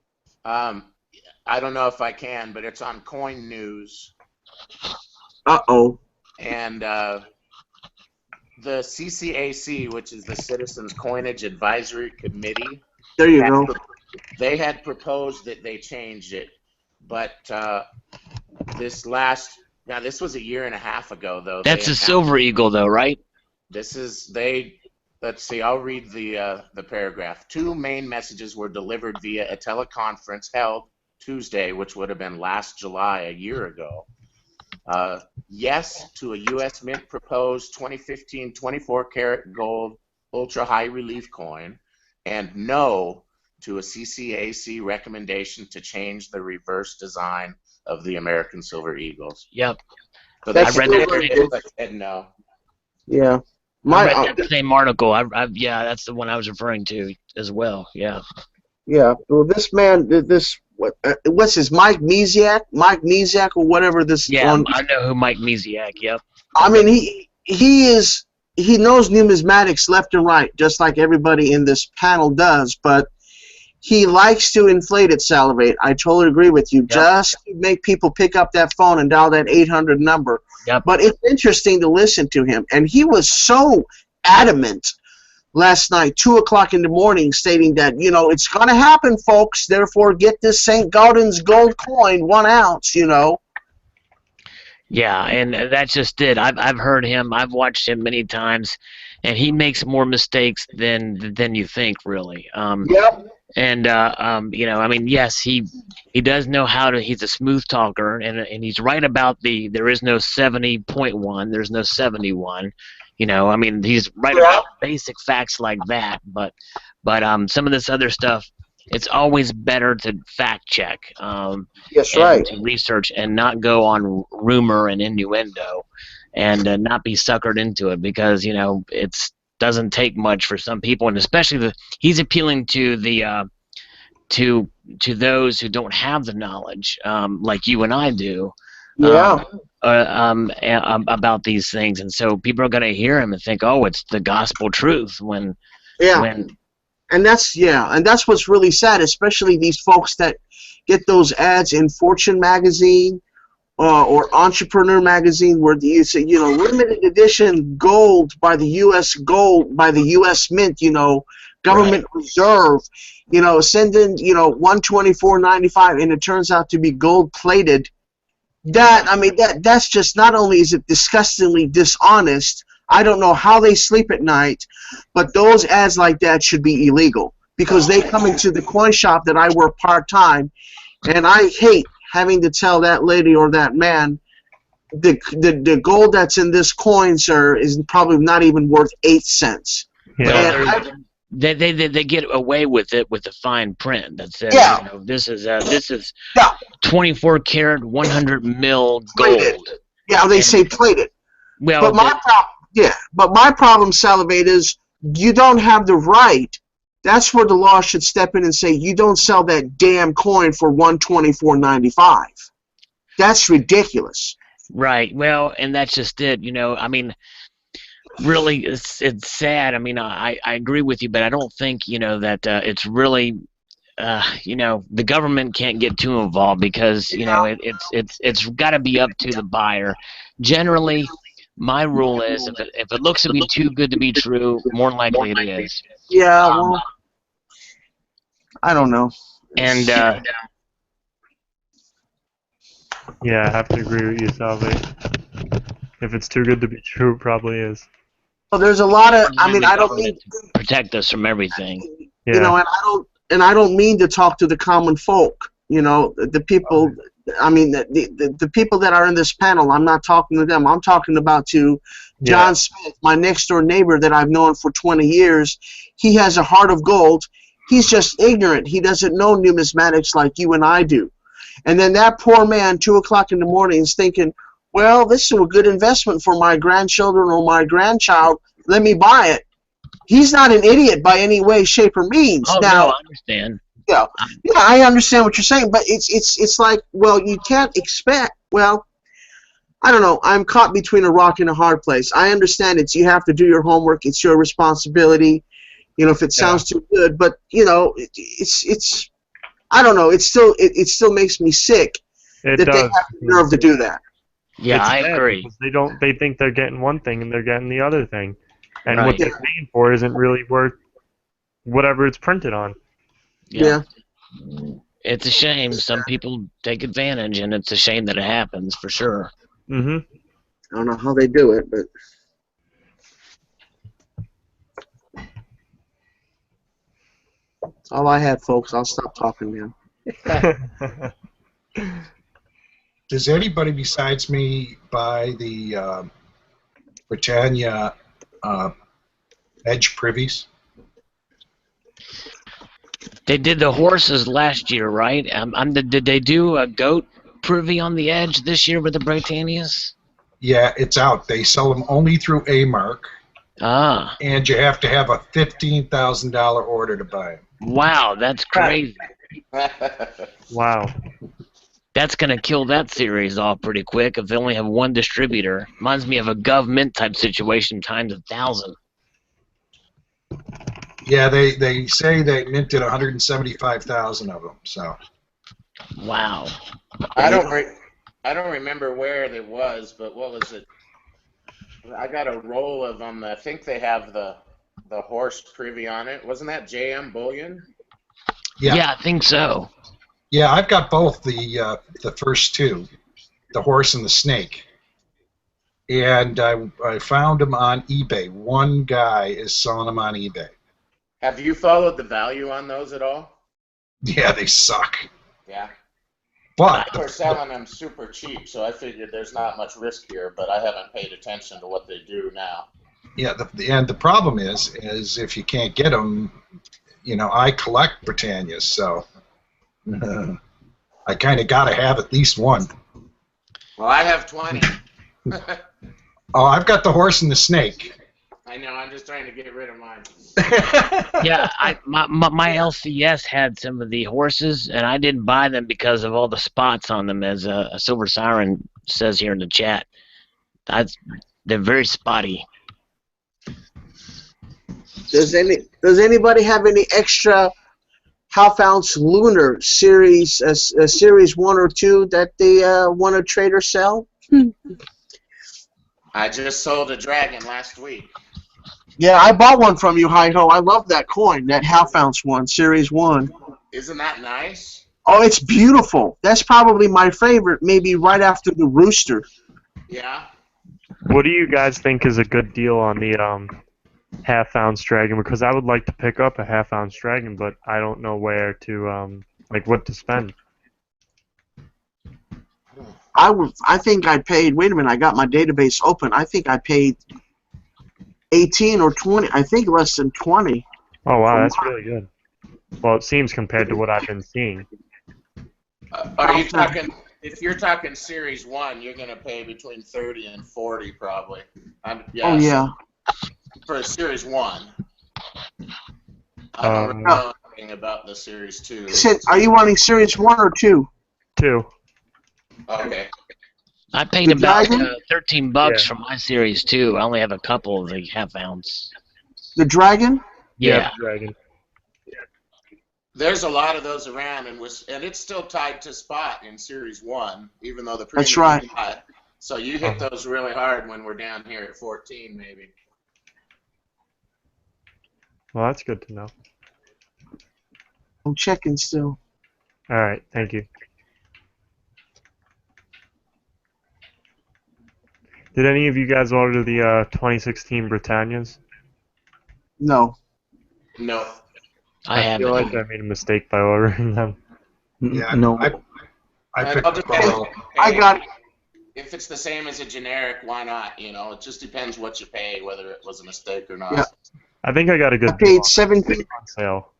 I don't know if I can, but it's on Coin News. Uh-oh. And the CCAC, which is the Citizens Coinage Advisory Committee, There you go. they had proposed that they changed it, but this was a year and a half ago, though. That's a silver eagle, though, right? Let's see, I'll read the paragraph. 2 main messages were delivered via a teleconference held Tuesday, which would have been last July, a year ago. Yes to a U.S. Mint proposed 2015 24-karat gold ultra-high relief coin, and no to a CCAC recommendation to change the reverse design of the American Silver Eagles. Yep. So I read that. said no. Yeah. I read that same article. Yeah, that's the one I was referring to as well. Yeah. Yeah. Well, this man, what's his, Mike Mesiak or whatever this. Yeah, I know who Mike Mesiak. Yep. I mean, he knows numismatics left and right, just like everybody in this panel does, but he likes to inflate it, Salivate. I totally agree with you. Yep. Just to make people pick up that phone and dial that 800 number. Yep. But it's interesting to listen to him, and he was so adamant last night, 2 o'clock in the morning, stating that, it's going to happen, folks, therefore get this St. Gaudens gold coin, 1 ounce, Yeah, and that's just it. I've heard him. I've watched him many times, and he makes more mistakes than you think, really. Yep. And I mean, yes, he does know how to. He's a smooth talker, and he's right about there is no 70.1. There's no 71. You know, I mean, he's right about basic facts like that, but some of this other stuff, it's always better to fact check, Yes, and right. to research and not go on rumor and innuendo, and not be suckered into it, because you know it's doesn't take much for some people, and especially he's appealing to the to those who don't have the knowledge, like you and I do, Yeah. about these things, and so people are going to hear him and think, oh, it's the gospel truth, when Yeah. when And that's what's really sad, especially these folks that get those ads in Fortune magazine or Entrepreneur magazine, where you say, you know, limited edition gold by the U.S. Mint, you know, government reserve, you know, send in, you know, $124.95, and it turns out to be gold plated. That's just, not only is it disgustingly dishonest, I don't know how they sleep at night, but those ads like that should be illegal, because they come into the coin shop that I work part-time, and I hate having to tell that lady or that man, the gold that's in this coin, sir, is probably not even worth 8 cents. Yeah. they get away with it with the fine print that says, Yeah. you know, this is Yeah. 24 karat 100 mil Plated. gold. Yeah, they say plated. Well, But my problem, Salivate, is you don't have the right. That's where the law should step in and say, you don't sell that damn coin for $124.95. That's ridiculous. right. Well, and that's just it. You know, I mean, really, it's sad. I mean, I agree with you, but I don't think, you know, that it's really. You know, the government can't get too involved, because you know it's got to be up to the buyer. Generally, my rule is, if it looks to be too good to be true, more than likely it is. Yeah, well, I don't know. And Yeah, I have to agree with you, Salve. If it's too good to be true, it probably is. Well, there's a lot of. I mean, I don't mean to protect us from everything. Yeah. You know, and I don't mean to talk to the common folk. You know, the people. I mean, the people that are in this panel. I'm not talking to them. I'm talking about to John Smith, my next door neighbor that I've known for 20 years. He has a heart of gold. He's just ignorant. He doesn't know numismatics like you and I do. And then that poor man, 2 o'clock in the morning, is thinking, well, this is a good investment for my grandchildren or my grandchild. Let me buy it. He's not an idiot by any way, shape, or means. Oh, now, no, I understand. Yeah, I understand what you're saying, but it's like, well, you can't expect. Well, I don't know. I'm caught between a rock and a hard place. I understand you have to do your homework. It's your responsibility. You know, if it sounds too good, but you know, it's I don't know. It still makes me sick that they have the nerve to do that. Yeah, I agree. They think they're getting one thing and they're getting the other thing, and what Right. they're paying for isn't really worth whatever it's printed on. Yeah. It's a shame. Some people take advantage, and it's a shame that it happens, for sure. Mm-hmm. I don't know how they do it, but that's all I had, folks. I'll stop talking now. Does anybody besides me buy the Britannia Edge privies? They did the horses last year, right? Did they do a goat privy on the Edge this year with the Britannias? Yeah, it's out. They sell them only through A-Mark, Ah, and you have to have a $15,000 order to buy them. wow, that's crazy. Wow. That's going to kill that series off pretty quick if they only have one distributor. Reminds me of a government type situation times 1,000. Yeah, they say they minted 175,000 of them. So. Wow. I don't remember where it was, but what was it? I got a roll of them. I think they have the horse privy on it. Wasn't that JM Bullion? Yeah, I think so. Yeah, I've got both the first two, the horse and the snake. And I found them on eBay. One guy is selling them on eBay. Have you followed the value on those at all? Yeah, they suck. Yeah. But We're selling them super cheap, so I figured there's not much risk here, but I haven't paid attention to what they do now. Yeah, and the problem is if you can't get them, I collect Britannias, so I kind of got to have at least one. Well, I have 20. Oh, I've got the horse and the snake. I know. I'm just trying to get rid of mine. Yeah, my LCS had some of the horses, and I didn't buy them because of all the spots on them, as a Silver Siren says here in the chat. They're very spotty. Does anybody have any extra Half-Ounce Lunar series, series 1 or 2 that they want to trade or sell? I just sold a dragon last week. Yeah, I bought one from you, Hi-Ho. I love that coin, that half-ounce one, Series 1. Isn't that nice? Oh, it's beautiful. That's probably my favorite, maybe right after the Rooster. Yeah. What do you guys think is a good deal on the half-ounce dragon? Because I would like to pick up a half-ounce dragon, but I don't know where to what to spend. I think I paid, wait a minute, I got my database open. I think I paid 18 or 20, I think less than 20. Oh, wow, that's really good. Well, it seems compared to what I've been seeing. Are you talking, if you're talking Series 1, you're going to pay between 30 and 40 probably. Yeah, Oh, yeah. For a Series 1. I don't really know anything about the Series 2. Are you wanting Series 1 or 2? 2. Okay. I paid about Dragon? $13 for my Series 2. I only have a couple of the half-ounce. The Dragon? Yeah. Dragon. There's a lot of those around, and it's still tied to spot in Series 1, even though the premium That's right. is high. So you hit those really hard when we're down here at 14, maybe. Well, that's good to know. I'm checking still. All right, thank you. Did any of you guys order the 2016 Britannias? No. No. I feel haven't. like I made a mistake by ordering them. Yeah, No. I picked I'll up just all. I got If it's the same as a generic, why not? It just depends what you pay, whether it was a mistake or not. Yeah. I think I got a good I deal paid on 17. on sale.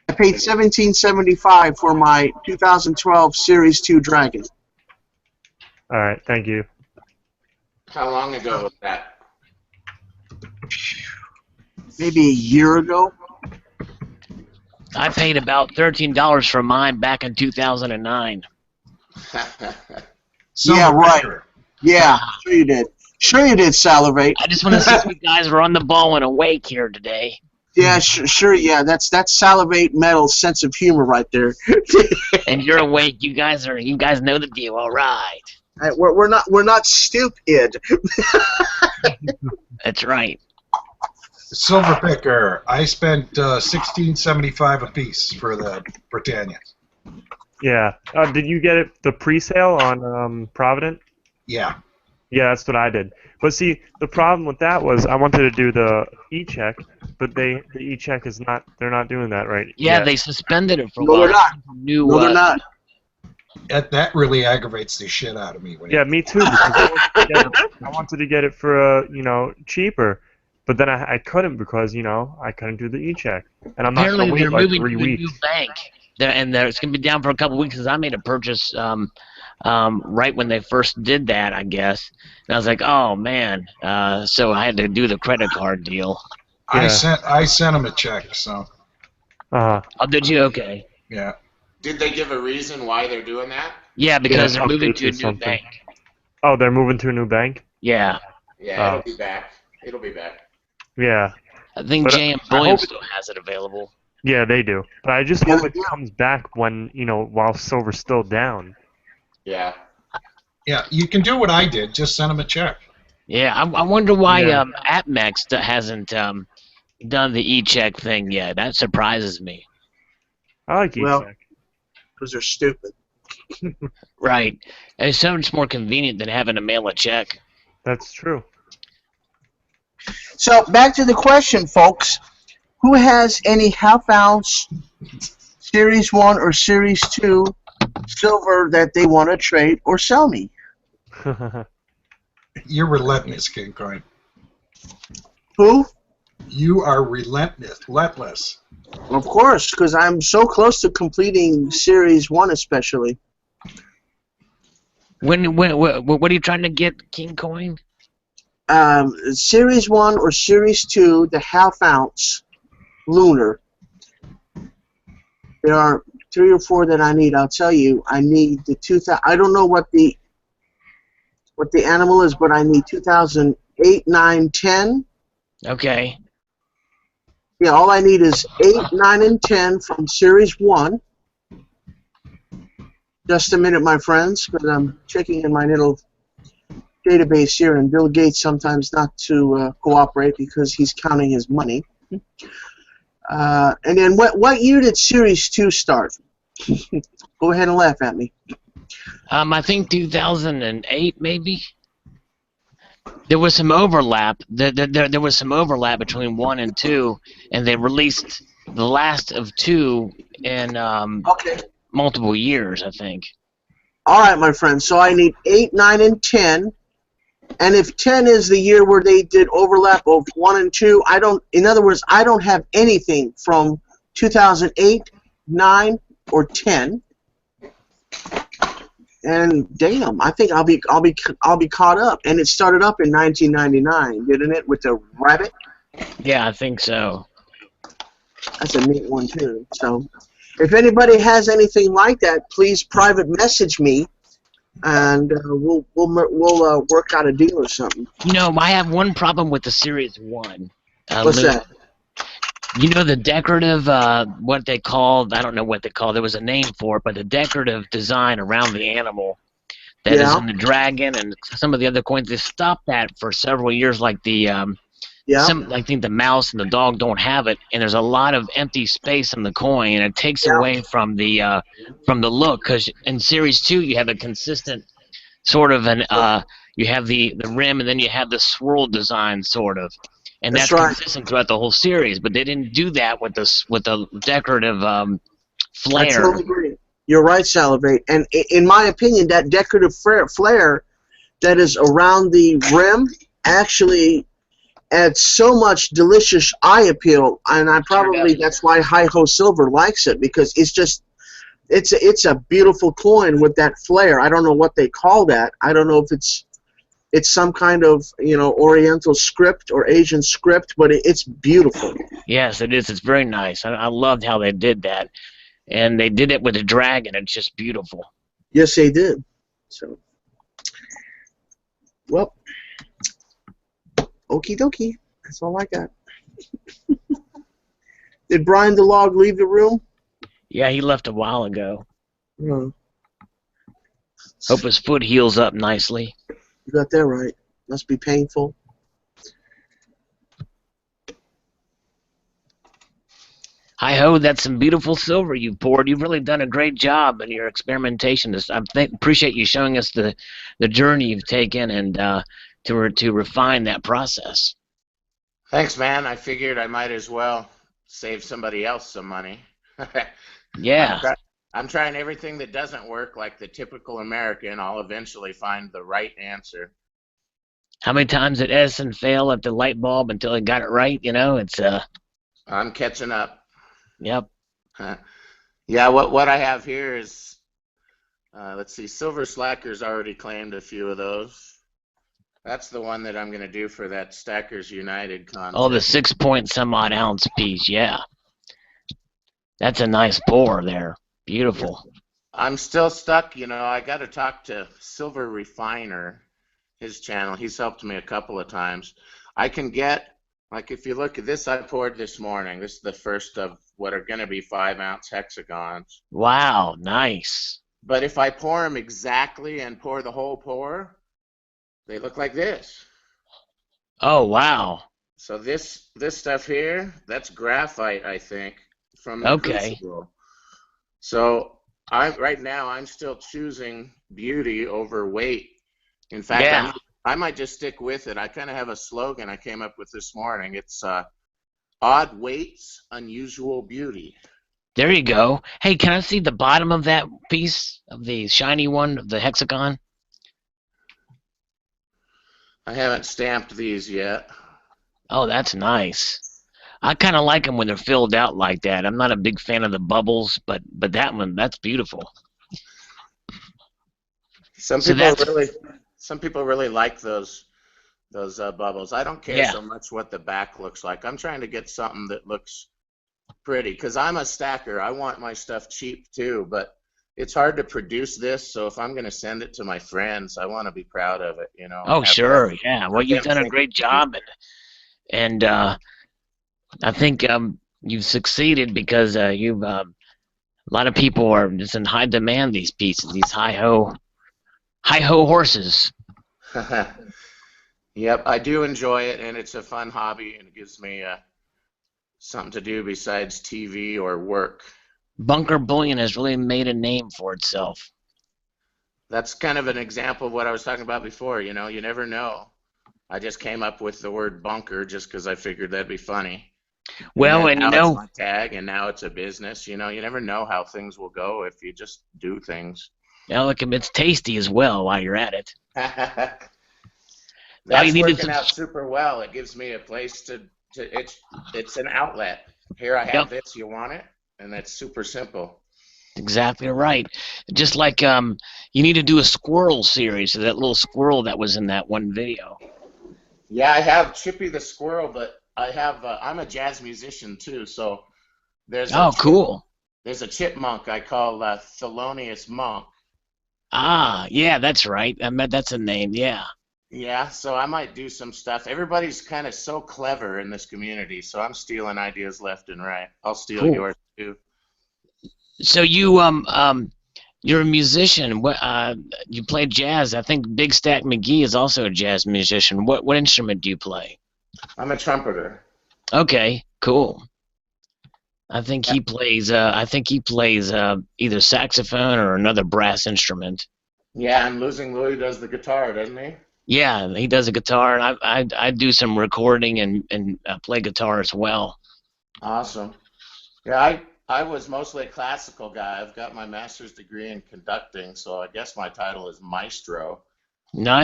I paid $17.75 for my 2012 Series 2 Dragon. All right, thank you. How long ago was that? Maybe a year ago. I paid about $13 for mine back in 2009. Yeah, right. Yeah, sure you did. Sure you did, Salivate. I just want to see if you guys were on the ball and awake here today. Yeah, sure. Yeah, that's Salivate Metal's sense of humor right there. And you're awake. You guys know the deal. All right. We're not stupid. That's right. Silver Picker, I spent $16.75 a piece for the Britannia. Yeah. Did you get it the pre-sale on Provident? Yeah. Yeah, that's what I did. But see, the problem with that was I wanted to do the e-check, but the e-check is not. They're not doing that right. Yeah, yet. They suspended it for a No, while. they're not. No, they're not. That really aggravates the shit out of me. Yeah, me too. Because I wanted to get it for cheaper, but then I couldn't because I couldn't do the e-check, and I'm not Apparently, going to they're wait like moving 3 to a weeks. new bank. It's going to be down for a couple weeks because I made a purchase right when they first did that, I guess. And I was like, oh, man. So I had to do the credit card deal. I Yeah. sent him a check, so Uh-huh. Oh, did you? Okay. yeah. Did they give a reason why they're doing that? Yeah, because Yeah, they're moving to a updates or new something. bank. Oh, they're moving to a new bank? Yeah. Yeah, Oh. it'll be back. It'll be back. Yeah. I think But J.M. I Bullion hope- still has it available. Yeah, they do. But I just hope it comes back when, while silver's still down. Yeah. Yeah, you can do what I did. Just send him a check. Yeah, I wonder why Yeah. AppMex hasn't done the e-check thing yet. That surprises me. I like Well- e-check. Because they're stupid. Right. And it's so much more convenient than having to mail a check. That's true. So back to the question, folks. Who has any half-ounce Series 1 or Series 2 silver that they want to trade or sell me? You're relentless, King Coin. Who? You are relentless. Of course, because I'm so close to completing Series 1 especially. What are you trying to get, King Coin? Series 1 or Series 2, the half-ounce lunar. There are 3 or 4 that I need. I'll tell you, I need the 2000. I don't know what the animal is, but I need 2008, 9, 10. Okay. Yeah, all I need is 8, 9, and 10 from Series 1. Just a minute, my friends, because I'm checking in my little database here, and Bill Gates sometimes not to cooperate because he's counting his money. And then what year did Series 2 start? Go ahead and laugh at me. I think 2008 maybe. There was some overlap. There was some overlap between 1 and 2, and they released the last of 2 in Okay. multiple years, I think. All right, my friend. So I need 8, 9, and 10. And if 10 is the year where they did overlap of 1 and 2, I don't. In other words, I don't have anything from 2008, 9, or 10. And damn, I think I'll be caught up. And it started up in 1999, didn't it, with the rabbit? Yeah, I think so. That's a neat one too. So, if anybody has anything like that, please private message me, and we'll work out a deal or something. You know, I have one problem with the Series 1. What's Luke. that? You know the decorative, what they called, I don't know what they call, there was a name for it, but the decorative design around the animal that is in the dragon and some of the other coins, they stopped that for several years, like the, I think the mouse and the dog don't have it, and there's a lot of empty space in the coin, and it takes away from the look, because in Series 2 you have a consistent sort of an, you have the rim, and then you have the swirl design, sort of. And that's consistent throughout the whole series, but they didn't do that with the decorative flare. I totally agree. You're right, Salivate. And in my opinion, that decorative flare that is around the rim actually adds so much delicious eye appeal, and that's why Hi-Ho Silver likes it, because it's a beautiful coin with that flare. I don't know what they call that. I don't know if it's some kind of, Oriental script or Asian script, but it's beautiful. Yes, it is. It's very nice. I loved how they did that. And they did it with a dragon. It's just beautiful. Yes, they did. So, well, okie dokie. That's all I got. Did Brian DeLog leave the room? Yeah, he left a while ago. Oh. Hope his foot heals up nicely. You got that right. Must be painful. Hi-ho, that's some beautiful silver you've poured. You've really done a great job in your experimentation. I appreciate you showing us the journey you've taken and to refine that process. Thanks, man. I figured I might as well save somebody else some money. Yeah. I'm trying everything that doesn't work like the typical American. I'll eventually find the right answer. How many times did Edison fail at the light bulb until he got it right? It's I'm catching up. Yep. Yeah, what I have here is, let's see, Silver Slacker's already claimed a few of those. That's the one that I'm going to do for that Stackers United contest. Oh, the 6-point-some-odd ounce piece, yeah. That's a nice pour there. Beautiful. I'm still stuck, I got to talk to Silver Refiner, his channel. He's helped me a couple of times. I can get, like, if you look at this I poured this morning, this is the first of what are going to be 5-ounce hexagons. Wow, nice. But if I pour them exactly and pour the whole pour, they look like this. Oh, wow. So this stuff here, that's graphite, I think, from the Crucible. So right now I'm still choosing beauty over weight. In fact, I might just stick with it. I kind of have a slogan I came up with this morning. It's odd weights, unusual beauty. There you go. Hey, can I see the bottom of that piece, of the shiny one, of the hexagon? I haven't stamped these yet. Oh, that's nice. I kind of like them when they're filled out like that. I'm not a big fan of the bubbles, but that one, that's beautiful. Some So people that's really, some people really like those bubbles. I don't care yeah. so much what the back looks like. I'm trying to get something that looks pretty because I'm a stacker. I want my stuff cheap too, but it's hard to produce this. So if I'm going to send it to my friends, I want to be proud of it, and Oh, sure. Yeah. Well, have you've them done a think great it's me. job, and I think you've succeeded because you've a lot of people are just in high demand these pieces, these hi ho horses. Yep, I do enjoy it, and it's a fun hobby, and it gives me something to do besides TV or work. Bunker bullion has really made a name for itself. That's kind of an example of what I was talking about before. You never know. I just came up with the word bunker just because I figured that'd be funny. And Well, then and now it's my tag, and now it's a business. You never know how things will go if you just do things. look, it's tasty as well while you're at it. All you That's need is working some. out super well. It gives me a place it's an outlet. Here I Yep, have this, you want it? And that's super simple. exactly right. Just like you need to do a squirrel series. So that little squirrel that was in that one video. Yeah, I have Chippy the squirrel, but I'm a jazz musician too, so there's a Oh, cool. there's a chipmunk I call Thelonious Monk. Ah, yeah, that's right. I bet that's a name. Yeah. Yeah, so I might do some stuff. Everybody's kind of so clever in this community, so I'm stealing ideas left and right. I'll steal Cool. yours too. So you're a musician. You play jazz. I think Big Stack McGee is also a jazz musician. What instrument do you play? I'm a trumpeter. Okay, cool. I think he plays. Either saxophone or another brass instrument. Yeah, and Losing Louie does the guitar, doesn't he? Yeah, he does a guitar, and I do some recording and play guitar as well. Awesome. Yeah, I was mostly a classical guy. I've got my master's degree in conducting, so I guess my title is maestro.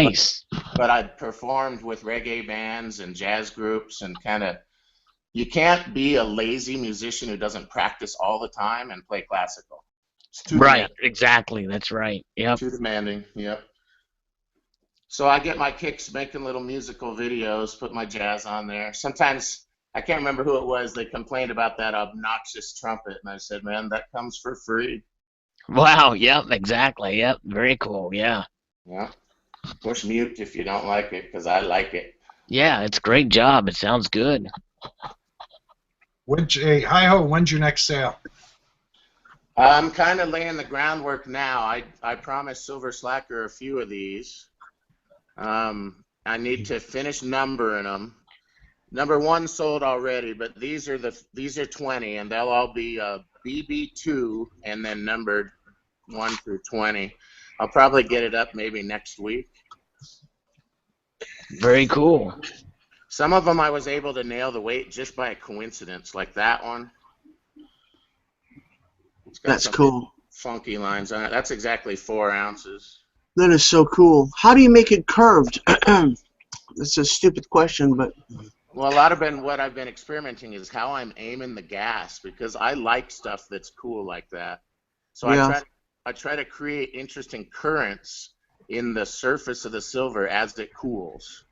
But Nice. but I performed with reggae bands and jazz groups and kind of you can't be a lazy musician who doesn't practice all the time and play classical. It's too Right. demanding. Exactly. That's right. Yep. Too demanding. Yep. So I get my kicks making little musical videos, put my jazz on there. Sometimes I can't remember who it was. They complained about that obnoxious trumpet, and I said, "Man, that comes for free." Wow. Yep. Exactly. Yep. Very cool. Yeah. Yeah. Push mute if you don't like it, because I like it. Yeah. It's a great job. It sounds good. Hey, hi-ho, when's your next sale? I'm kind of laying the groundwork now. I promised Silver Slacker a few of these. I need to finish numbering them. Number one sold already, but these are 20, and they'll all be BB2 and then numbered 1 through 20. I'll probably get it up maybe next week. Very cool. Some of them I was able to nail the weight just by a coincidence, like that one. It's got That's some cool. funky lines on it. That's exactly 4 ounces. That is so cool. How do you make it curved? That's a stupid question, but Well, a lot of what I've been experimenting is how I'm aiming the gas because I like stuff that's cool like that. So yeah. I try to create interesting currents in the surface of the silver as it cools.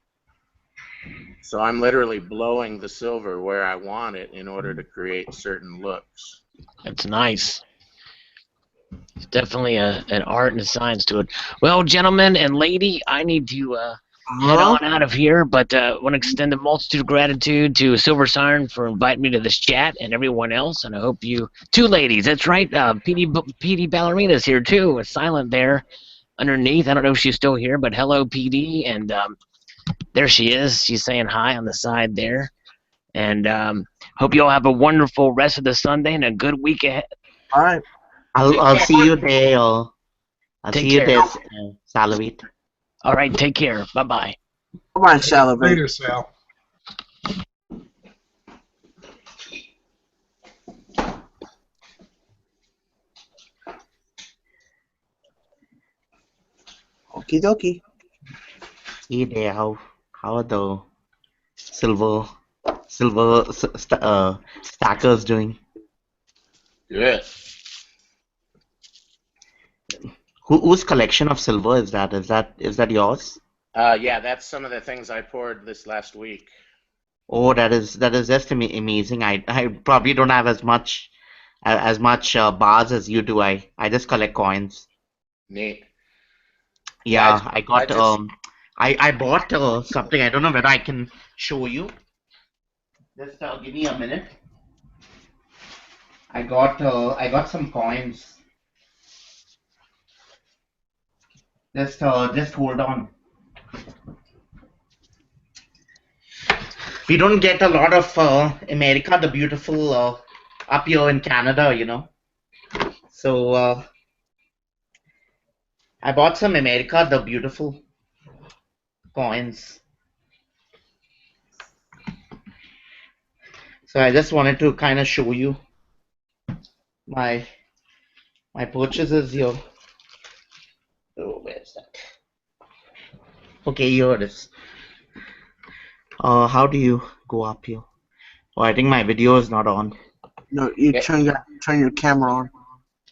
So I'm literally blowing the silver where I want it in order to create certain looks. That's nice. It's definitely an art and a science to it. Well, gentlemen and lady, I need to head Huh? on out of here, but I want to extend a multitude of gratitude to Silver Siren for inviting me to this chat and everyone else. And I hope you, two ladies, that's right, PD Ballerina's here too, silent there underneath. I don't know if she's still here, but hello, PD. And there she is. She's saying hi on the side there. And hope you all have a wonderful rest of the Sunday and a good week ahead. All right. I'll see you there. I'll Take see you care. there, Salavit. All right, take care. Bye-bye. Come on, Salivate. Later, Sal. Okie dokie. See you there. How are the silver silver stackers doing? Good. Whose collection of silver is that? Is that yours? Yeah, that's some of the things I poured this last week. Oh, that is just amazing. I probably don't have as much bars as you do. I just collect coins. Neat. Yeah, Yeah, I I got just I bought something. I don't know whether I can show you. Just give me a minute. I got some coins. Just hold on. We don't get a lot of America the Beautiful up here in Canada, you know. So I bought some America the Beautiful coins. So I just wanted to kind of show you my my purchases here. Oh, where's that? Okay, here it is. How do you go up here? Oh, I think my video is not on. No, you Yeah. turn your camera on.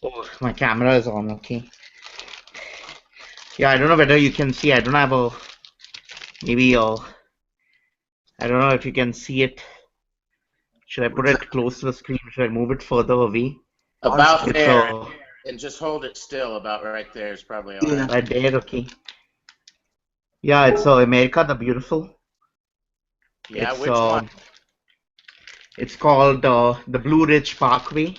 Oh, my camera is on. Okay. Yeah, I don't know whether you can see. I don't have a maybe I don't know if you can see it. Should I put it close to the screen? Should I move it further away? about It's there, and just hold it still. About right there is probably all Yeah. right. right there. Okay. Yeah, it's America the Beautiful. Yeah, It's which one? it's called the Blue Ridge Parkway.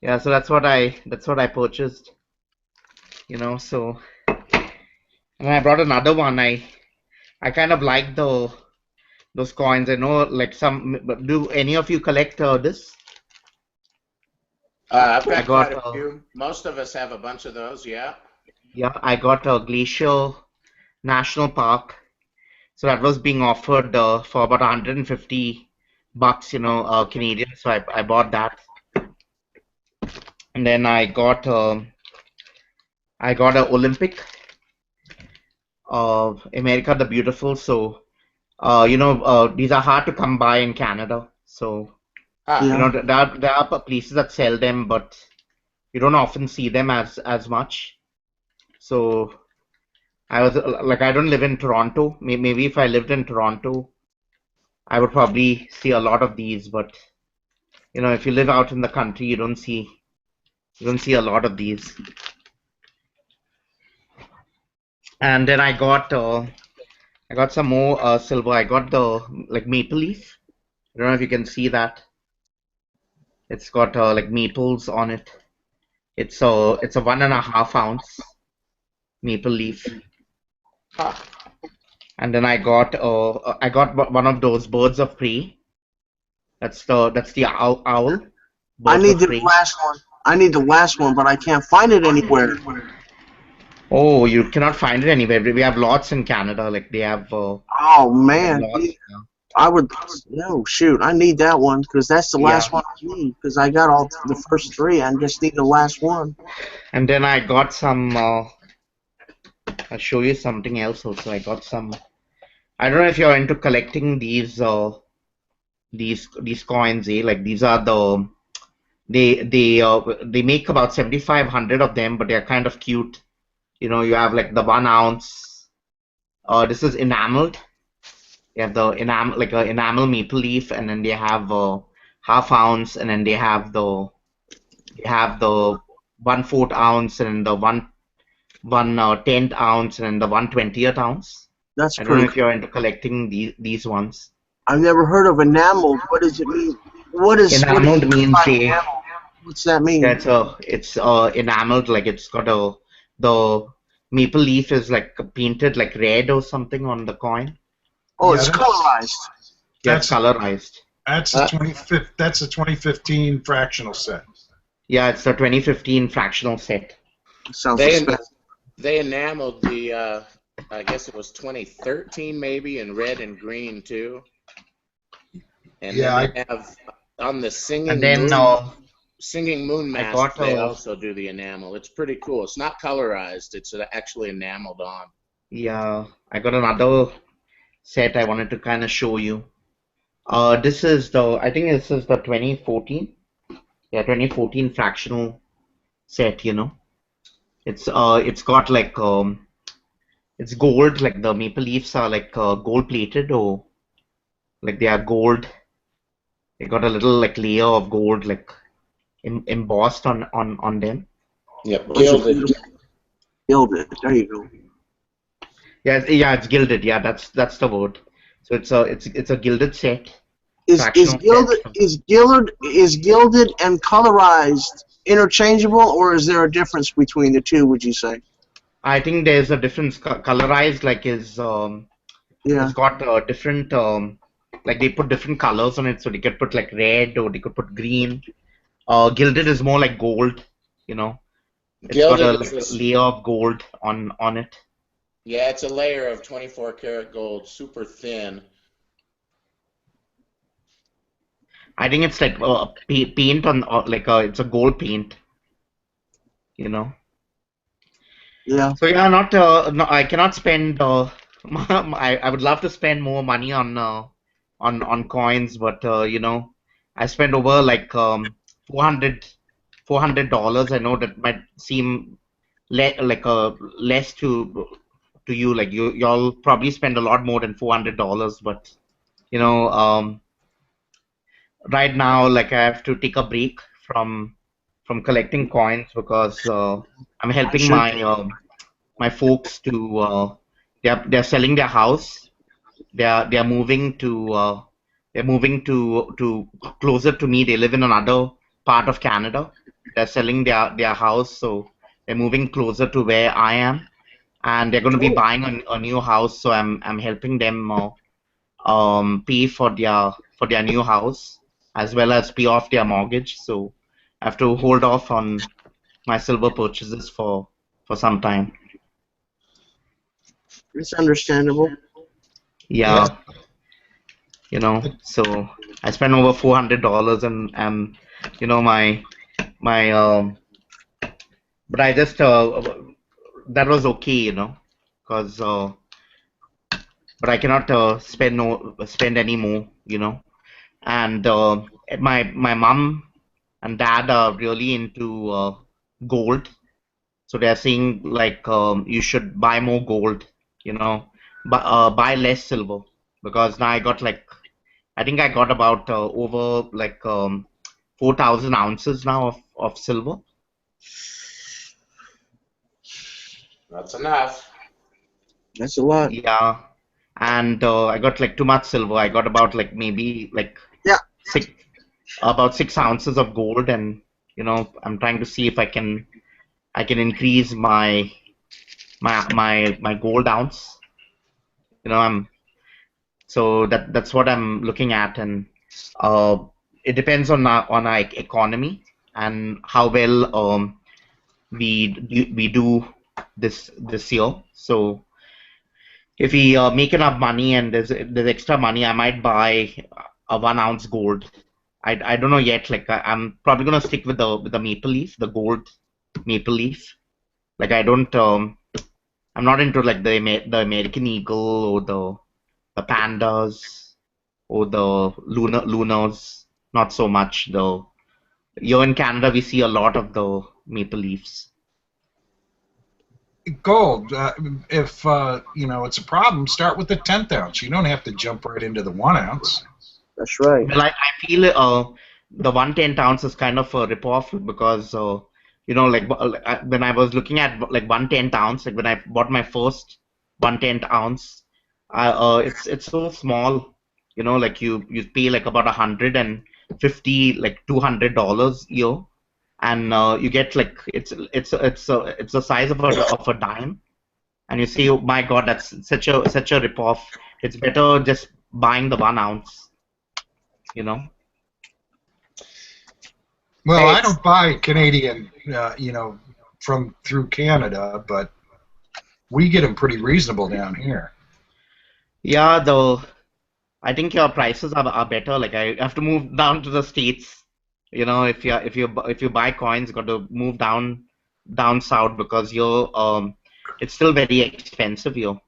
Yeah, so that's what I purchased. You know, so and I brought another one. I kind of like those coins. I know like some. But do any of you collect this? I've I got got quite a few. Most of us have a bunch of those. Yeah. yeah, I got a Glacier National Park. So that was being offered for about 150 bucks, you know, Canadian. So I bought that, and then I got a Olympic of America the Beautiful. So these are hard to come by in Canada. So Ah, you know Yeah. there are places that sell them, but you don't often see them as much. So I was like, I don't live in Toronto. Maybe if I lived in Toronto, I would probably see a lot of these. But you know, if you live out in the country, you don't see a lot of these. And then I got some more silver. I got the like maple leaf. I don't know if you can see that. It's got like maples on it. It's a 1.5 ounce maple leaf. ah. And then I got one of those birds of prey. That's the owl. I Birds need of the prey. last one. I need the last one, but I can't find it anywhere. Oh, you cannot find it anywhere. We have lots in Canada. Like they have Oh man, lots. Yeah. I would. No, shoot, I need that one because that's the last Yeah. one I need because I got all the first three. I just need the last one. And then I got some. I'll show you something else also. I got some. I don't know if you're into collecting these coins. Like these are they make about 7,500 of them, but they're kind of cute. You know, you have like the 1 ounce. This is enameled. They have the enamel like a enamel maple leaf, and then they have half ounce, and then they have the 1/4 ounce, and the one 10th ounce, and the 1/20th ounce. That's I don't know pretty if cool. you're into collecting these ones. I've never heard of enameled. What does it mean? What is Enameled means by they enameled? What's that mean? it's enameled, like it's got the maple leaf is like painted like red or something on the coin. Oh, Yeah, it's that's- colorized. Yeah, it's That's colorized. that's the 25th. That's a 2015 fractional set. Yeah, it's the 2015 fractional set. Sounds They expensive. they enameled the I guess it was 2013 maybe in red and green too. And Yeah, then they have on the And then singing moon I mask. got They also do the enamel. It's pretty cool. It's not colorized. It's actually enameled on. yeah, I got another set I wanted to kind of show you. This is I think this is the 2014. Yeah, 2014 fractional set, you know. It's got like it's gold, like the maple leaves are like gold plated, or like they are gold. They got a little like layer of gold like embossed on them. Yep, Those are gilded. beautiful. Gilded. There you go. Yeah, it's gilded. Yeah, that's the word. So it's a gilded set, Is fractional gilded set. is gilded and colorized interchangeable, or is there a difference between the two? Would you say? I think there's a difference. Colorized like is Yeah. it's got different like they put different colors on it, so they could put like red or they could put green. Gilded is more like gold, you know. It's got a Gilded is like this. layer of gold on it. Yeah, it's a layer of 24 karat gold, super thin. I think it's like paint on like it's a gold paint, you know. Yeah. So yeah, not no, I cannot spend. I would love to spend more money on coins, but you know, I spend over like 400 $400. I know that might seem like less to you. Like y'all probably spend a lot more than $400, but you know, right now, like I have to take a break from collecting coins because I'm I helping should. my folks to they're selling their house. They're moving to to closer to me. They live in another part of Canada. They're selling their house, so they're moving closer to where I am, and they're going to be Cool. buying a new house. So I'm helping them pay for their new house as well as pay off their mortgage. So I have to hold off on my silver purchases for some time. It's understandable. Yeah, you know, so I spent over $400 and you know my but I just that was okay, you know, because but I cannot spend any more, you know. And my mom and dad are really into gold, so they're saying like you should buy more gold, you know, but buy less silver because now I think I got about over like 4,000 ounces now of silver. That's enough. That's a lot. Yeah, and I got like too much silver. I got about like maybe like Yeah. six about 6 ounces of gold, and you know I'm trying to see if I can increase my gold ounce. You know so that's what I'm looking at, and uh, it depends on our economy and how well we do this year. So if we make enough money and there's extra money, I might buy a 1 ounce gold. I don't know yet. Like I'm probably gonna stick with the maple leaf, the gold maple leaf. Like I don't I'm not into like the American eagle or the pandas or the lunars. Not so much though. Here in Canada, we see a lot of the maple leaves. Gold. If you know it's a problem, start with the 10th ounce. You don't have to jump right into the 1 ounce. That's right. Well, I feel the 1/10 ounce is kind of a rip-off because you know like when I was looking at like 1/10 ounce, like when I bought my first 1/10 ounce, it's so small. You know, like you pay like about 150 like $200 here, and you get like it's the size of a dime, and you say, oh my God, that's such a rip-off. It's better just buying the 1 ounce. You know. Well, I Hey, don't buy Canadian, you know, from through Canada, but we get them pretty reasonable down here. Yeah, I think your prices are better. Like I have to move down to the States. You know, if you buy coins, you got to move down south because you're it's still very expensive here.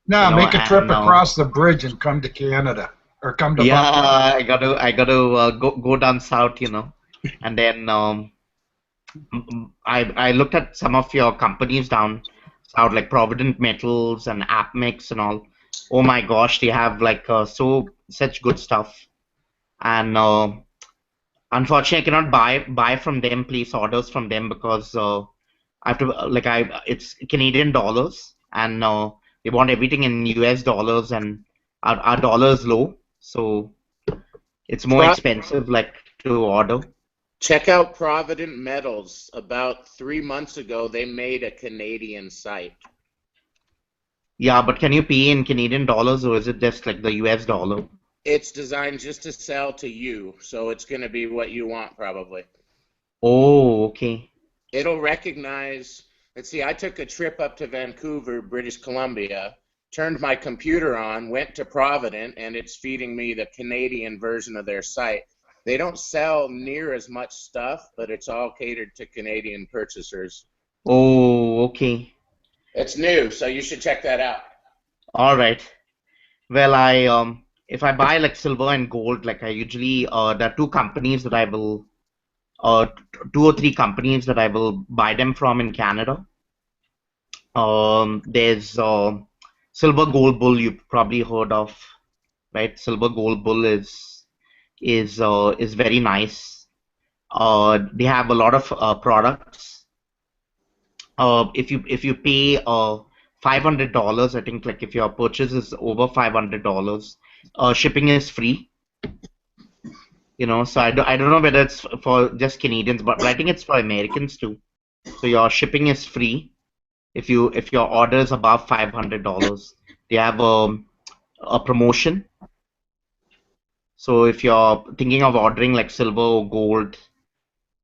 No, make a trip across the bridge and come to Canada or come to yeah, Buffalo. I gotta go down south, and then I looked at some of your companies down south, like Provident Metals and AppMix and all. Oh my gosh, they have like such good stuff. And unfortunately, I cannot buy from them, place orders from them because I have to it's Canadian dollars, and they want everything in US dollars, and our dollar is low, so it's more expensive like to order. Check out Provident Metals. About 3 months ago, they made a Canadian site. Yeah, but can you pay in Canadian dollars, or is it just like the US dollar? It's designed just to sell to you, so it's going to be what you want probably. Oh, okay. It'll recognize, let's see, I took a trip up to Vancouver, British Columbia, turned my computer on, went to Provident, and it's feeding me the Canadian version of their site. They don't sell near as much stuff, but it's all catered to Canadian purchasers. Oh, okay. It's new, so you should check that out. All right. Well, if I buy like silver and gold, like I usually there are two companies that I will two or three companies that I will buy them from in Canada. There's Silver Gold Bull, you've probably heard of, right? Silver Gold Bull is very nice. They have a lot of products. If you pay $500, I think like if your purchase is over $500, shipping is free. So I don't know whether it's for just Canadians, but I think it's for Americans too. So your shipping is free if your order is above $500. They have a promotion. So if you're thinking of ordering like silver or gold,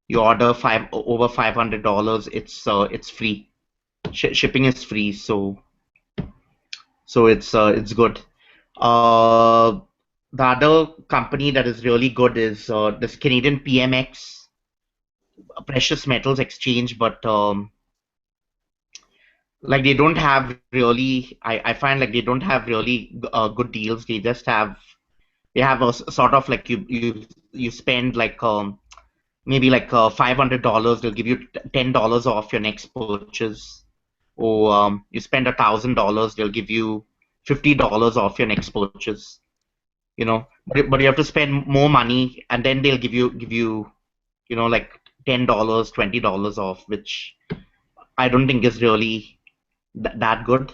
you order over $500, it's free. Shipping is free, so it's good. The other company that is really good is this Canadian PMX, Precious Metals Exchange, but like they don't have really. I find like they don't have really good deals. They have a sort of like you spend like maybe like $500, they'll give you $10 off your next purchase. Or you spend $1,000, they'll give you $50 off your next purchase. But you have to spend more money, and then they'll give you like $10, $20 off, which I don't think is really that good.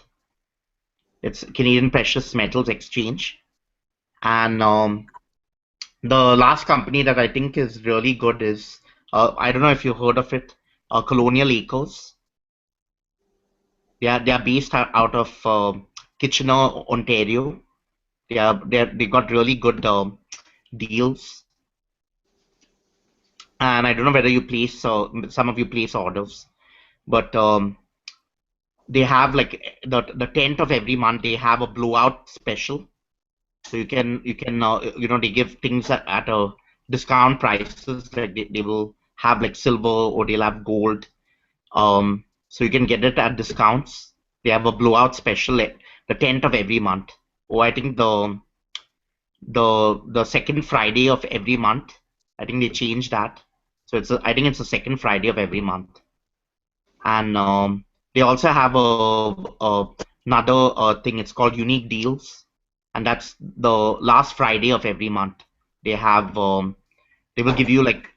It's Canadian Precious Metals Exchange, and the last company that I think is really good is I don't know if you heard of it, Colonial Acres. They are based out of Kitchener, Ontario. They got really good deals, and I don't know whether you place some of you place orders, but they have like the 10th of every month they have a blowout special, so you can they give things at a discount prices, like they will have like silver or they'll have gold, so you can get it at discounts. They have a blowout special at the 10th of every month. I think the second Friday of every month. I think they changed that. So I think it's the second Friday of every month. And they also have another thing. It's called Unique Deals, and that's the last Friday of every month. They have they will give you like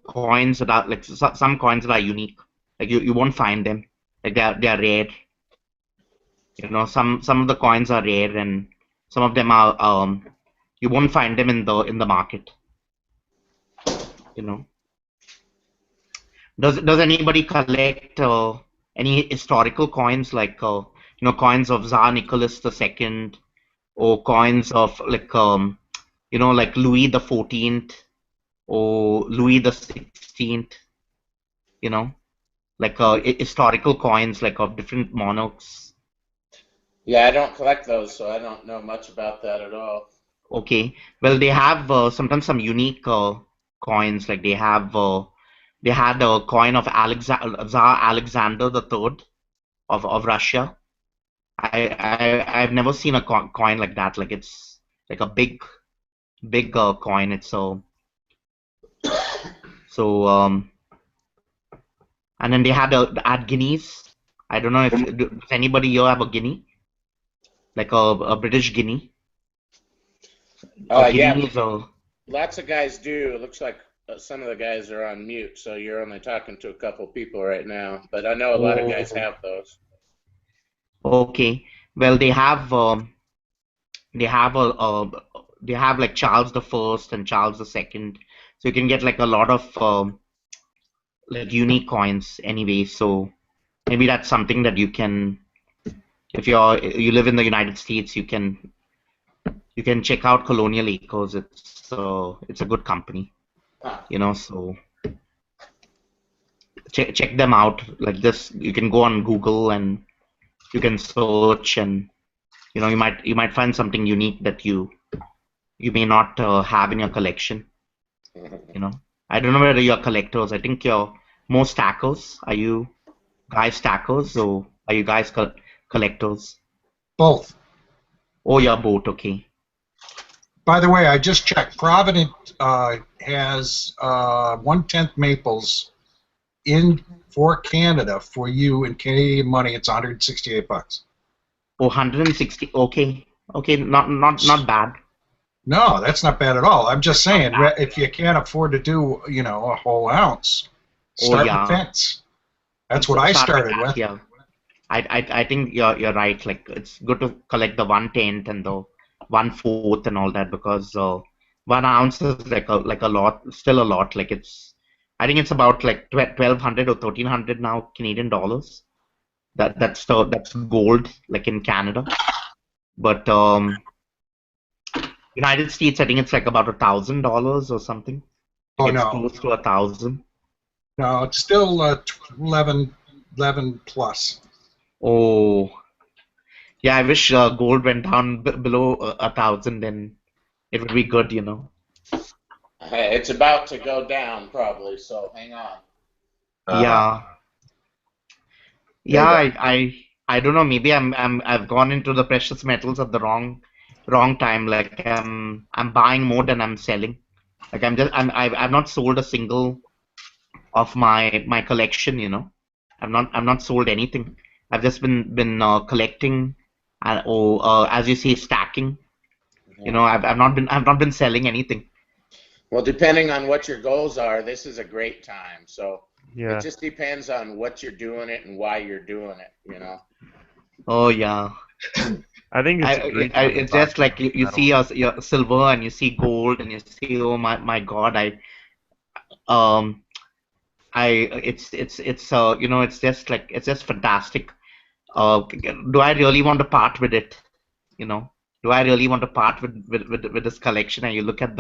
coins that are like some coins that are unique. Like you won't find them. Like they are rare. Some of the coins are rare, and some of them are you won't find them in the market. Does anybody collect any historical coins, like coins of Tsar Nicholas II, or coins of like like Louis the 14th or Louis the 16th? Like historical coins like of different monarchs. Yeah, I don't collect those, so I don't know much about that at all. Okay, well they have sometimes some unique coins, like they had a coin of Tsar Alexander III of Russia, I've never seen a coin like that. Like it's like a big coin. It's so. And then they had guineas. I don't know if does anybody here have a guinea, like a British guinea. A Yeah, guinea is a lots of guys do. It looks like some of the guys are on mute, so you're only talking to a couple people right now. But I know a lot of guys have those. okay. Well, they have they have like Charles the First and Charles the Second, so you can get like a lot of like unique coins anyway. So maybe that's something that you can, if you live in the United States, you can check out Colonial Acres. It's a good company, you know. So check them out. Like this, you can go on Google and you can search, and you know you might find something unique that you may not have in your collection. You know, I don't know whether you're collectors. I think you're more stackers. Are you guys stackers or are you guys collectors? Both. Oh, you're both. Okay. By the way, I just checked. Provident has 1/10 maples for Canada. For you in Canadian money, it's $168. Oh, 160. Okay. Okay. Not bad. No, that's not bad at all. I'm just saying, if you can't afford to do, a whole ounce, start with pence. That's what I started with. Yeah. I think you're right. Like it's good to collect the 1/10 and the 1/4 and all that, because 1 ounce is like a lot, still a lot. Like I think it's about like 1,200 or 1,300 now Canadian dollars. That's gold, like in Canada. But United States, I think it's like about $1,000 or something. Oh, it's no. close to 1,000. No, it's still 11 plus. Oh, yeah. I wish gold went down below 1,000, then it would be good, you know. Hey, it's about to go down probably, so hang on. Yeah. Yeah, I don't know. Maybe I've gone into the precious metals at the wrong time. Like I'm buying more than I'm selling. Like I've not sold a single of my collection. You know, I've not sold anything. I've just been collecting, or as you say, stacking. You know, I've not been selling anything. Well, depending on what your goals are, this is a great time. So Yeah. it just depends on what you're doing it and why you're doing it, you know. Oh yeah. I think it's a great time to It's buy just like you metal. see your silver and you see gold and you see, oh my God, it's you know, it's just fantastic. Do I really want to part with it? You know, do I really want to part with this collection? And you look at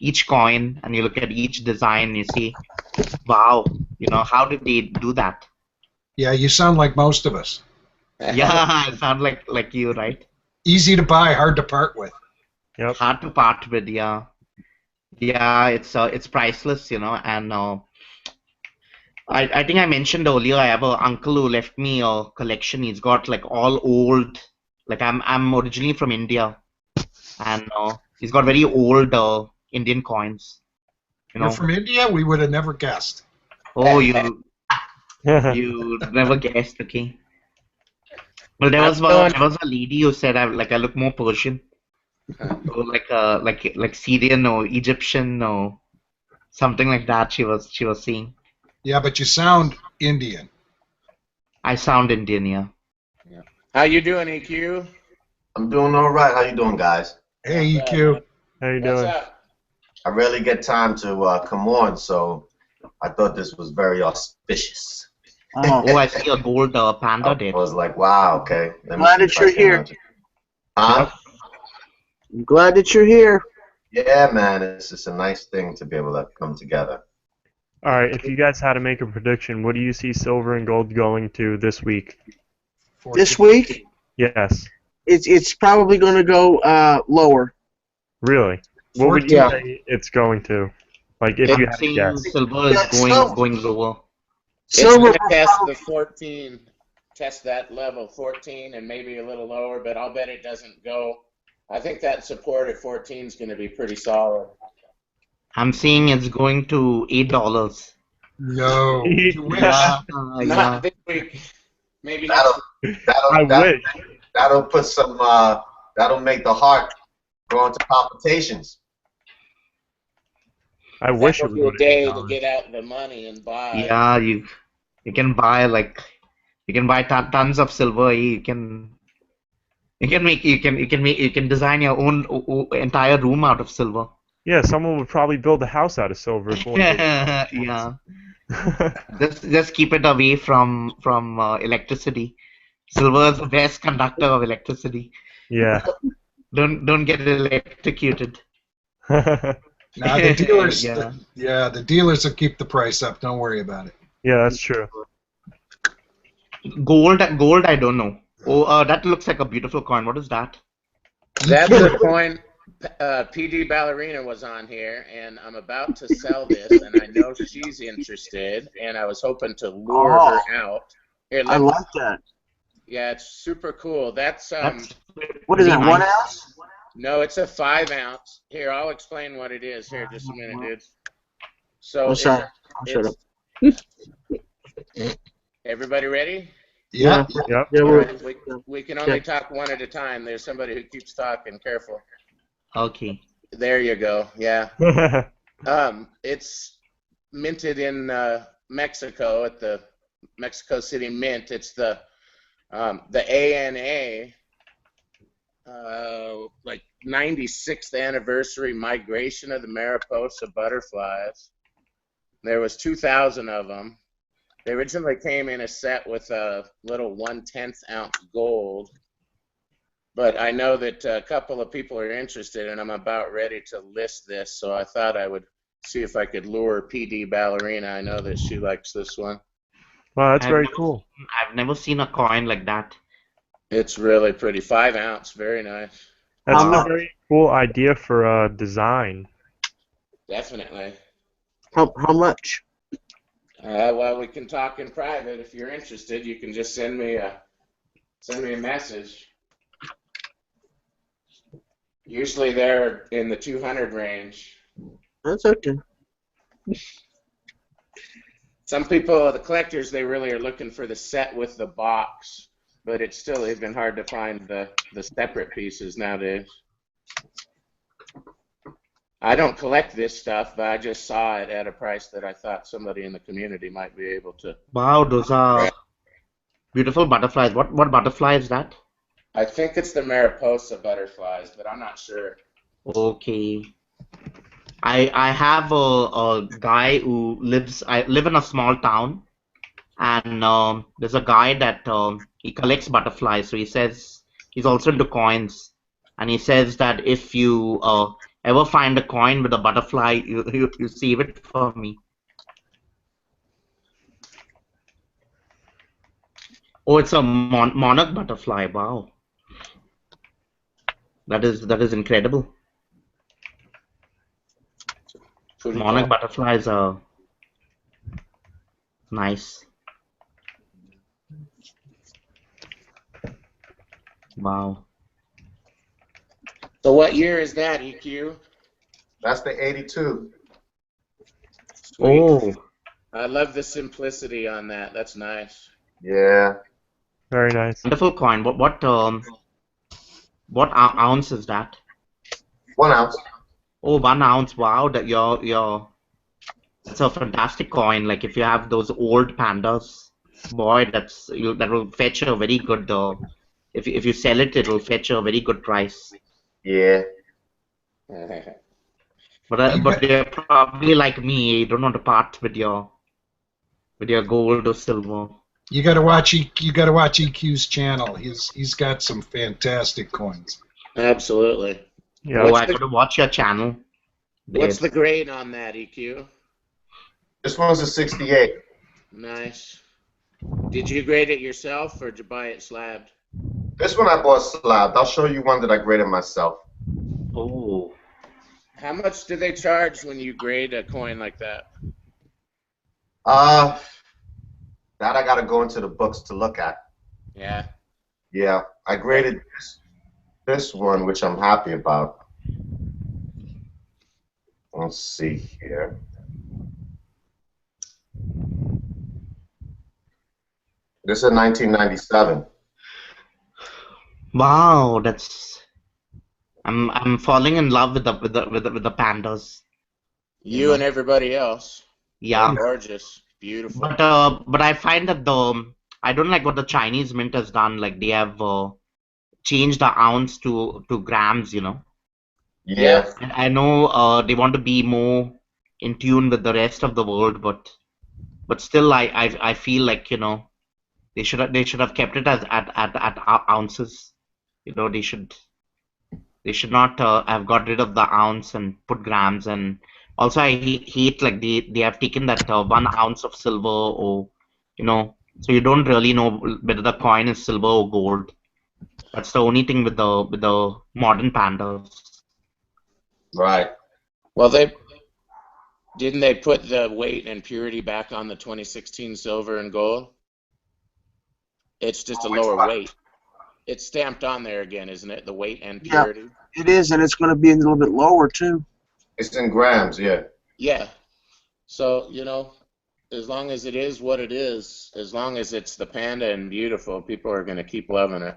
each coin and you look at each design and you see, wow, you know, how did they do that? Yeah, you sound like most of us. Yeah, I sound like you, right? Easy to buy, hard to part with. Yep. Hard to part with, yeah. Yeah, it's priceless, you know, and I think I mentioned earlier I have an uncle who left me a collection. He's got like all old, like I'm originally from India, and he's got very old Indian coins. You You're know. from India? We would have never guessed. Oh, you never guessed, okay. Well, there was a lady who said I look more Persian, or like Syrian or Egyptian or something like that. She was saying. Yeah, but you sound Indian. I sound Indian, yeah. How you doing, EQ? I'm doing all right. How you doing, guys? Hey, EQ. How you What's doing? up? I rarely get time to come on, so I thought this was very auspicious. Oh, I see a gold panda I there. was like, wow, okay. Let me Glad see that if I you're can, here. Huh? I'm glad that you're here. Yeah, man. It's just a nice thing to be able to come together. All right, if you guys had to make a prediction, what do you see silver and gold going to this week? This week, Yes. it's probably going to go lower. Really? What would you Yeah. say it's going to? Like, if you had to Saying guess. silver is Yeah, going lower. It's Silver gonna test the 14 test that level 14 and maybe a little lower, but I'll bet it doesn't go. I think that support at 14 is going to be pretty solid. I'm seeing it's going to $8. No, you wish. Yeah, Not yeah. this week. Maybe next week. I wish. That'll put some. That'll make the heart go into palpitations. I wish it That'll would be go a to day to $8. get out the money and buy. Yeah, you can buy tons of silver. You can design your own entire room out of silver. Yeah, someone would probably build a house out of silver if one did. Yeah. Just keep it away from electricity. Silver is the best conductor of electricity. Yeah. Don't get electrocuted. Now the dealers, Yeah. the dealers will keep the price up. Don't worry about it. Yeah, that's true. Gold, I don't know. Oh, that looks like a beautiful coin. What is that? That's the coin. PD Ballerina was on here, and I'm about to sell this, and I know she's interested, and I was hoping to lure her out. Here, I like that. Yeah, it's super cool. That's What is it, nice. 1 ounce? No, it's a 5 ounce. Here, I'll explain what it is. Here, just a minute, dude. So Oh, sorry. everybody ready? Yeah. Yep. Yeah, All we're, right, we can only talk one at a time. There's somebody who keeps talking. Careful. Okay. There you go. Yeah. It's minted in Mexico at the Mexico City Mint. It's the ANA like 96th anniversary migration of the Mariposa butterflies. There was 2,000 of them. They originally came in a set with a little 1/10 ounce gold. But I know that a couple of people are interested, and I'm about ready to list this, so I thought I would see if I could lure PD Ballerina. I know that she likes this one. Wow, that's very cool. I've never seen a coin like that. It's really pretty. 5 ounce, very nice. That's How a much? very cool idea for design. Definitely. how much? Well, we can talk in private. If you're interested, you can just send me a message. Usually they're in the 200 range. That's okay. Some people, the collectors, they really are looking for the set with the box, but it's still even hard to find the separate pieces nowadays. I don't collect this stuff, but I just saw it at a price that I thought somebody in the community might be able to. Wow, those are beautiful butterflies. What butterfly is that? I think it's the Mariposa butterflies, but I'm not sure. Okay. I have a guy who lives. I live in a small town, and there's a guy that he collects butterflies. So he says he's also into coins, and he says that if you ever find a coin with a butterfly, you save it for me. Oh, it's a monarch butterfly. Wow, that is incredible. Pretty Monarch cool. butterflies are nice. Wow. So what year is that, EQ? That's the 82. Sweet. Oh, I love the simplicity on that. That's nice. Yeah. Very nice. wonderful coin. What ounce is that? 1 ounce. Oh, 1 ounce. Wow, that's a fantastic coin. Like if you have those old pandas, boy, that will fetch a very good. If you sell it, it will fetch a very good price. Yeah. But they're probably like me. You don't want to part with your gold or silver. You got to watch. You got to watch EQ's channel. He's got some fantastic coins. Absolutely. Yeah. Oh, I got to watch your channel. What's the grade on that, EQ? This one's a 68. Nice. Did you grade it yourself, or did you buy it slabbed? This one I bought slabbed. I'll show you one that I graded myself. Oh, How much do they charge when you grade a coin like that? That I gotta go into the books to look at. Yeah. Yeah, I graded this one, which I'm happy about. Let's see here. This is 1997. Wow, that's I'm falling in love with the pandas. You You and know. everybody else. They're Yeah. gorgeous. Beautiful. But I find that I don't like what the Chinese mint has done. Like they have changed the ounce to grams. You know. Yeah. Yeah, And I know they want to be more in tune with the rest of the world, but still, I feel like they should have kept it as at ounces. You know, they should not have got rid of the ounce and put grams. And also, I hate like they have taken that 1 ounce of silver, or so you don't really know whether the coin is silver or gold. That's the only thing with the modern pandas. right. Well, they put the weight and purity back on the 2016 silver and gold. It's just a Which lower one? weight. It's stamped on there again, isn't it? The weight and Yeah, purity. it is, and it's going to be a little bit lower too. It's in grams, yeah. Yeah. So, as long as it is what it is, as long as it's the panda and beautiful, people are going to keep loving it.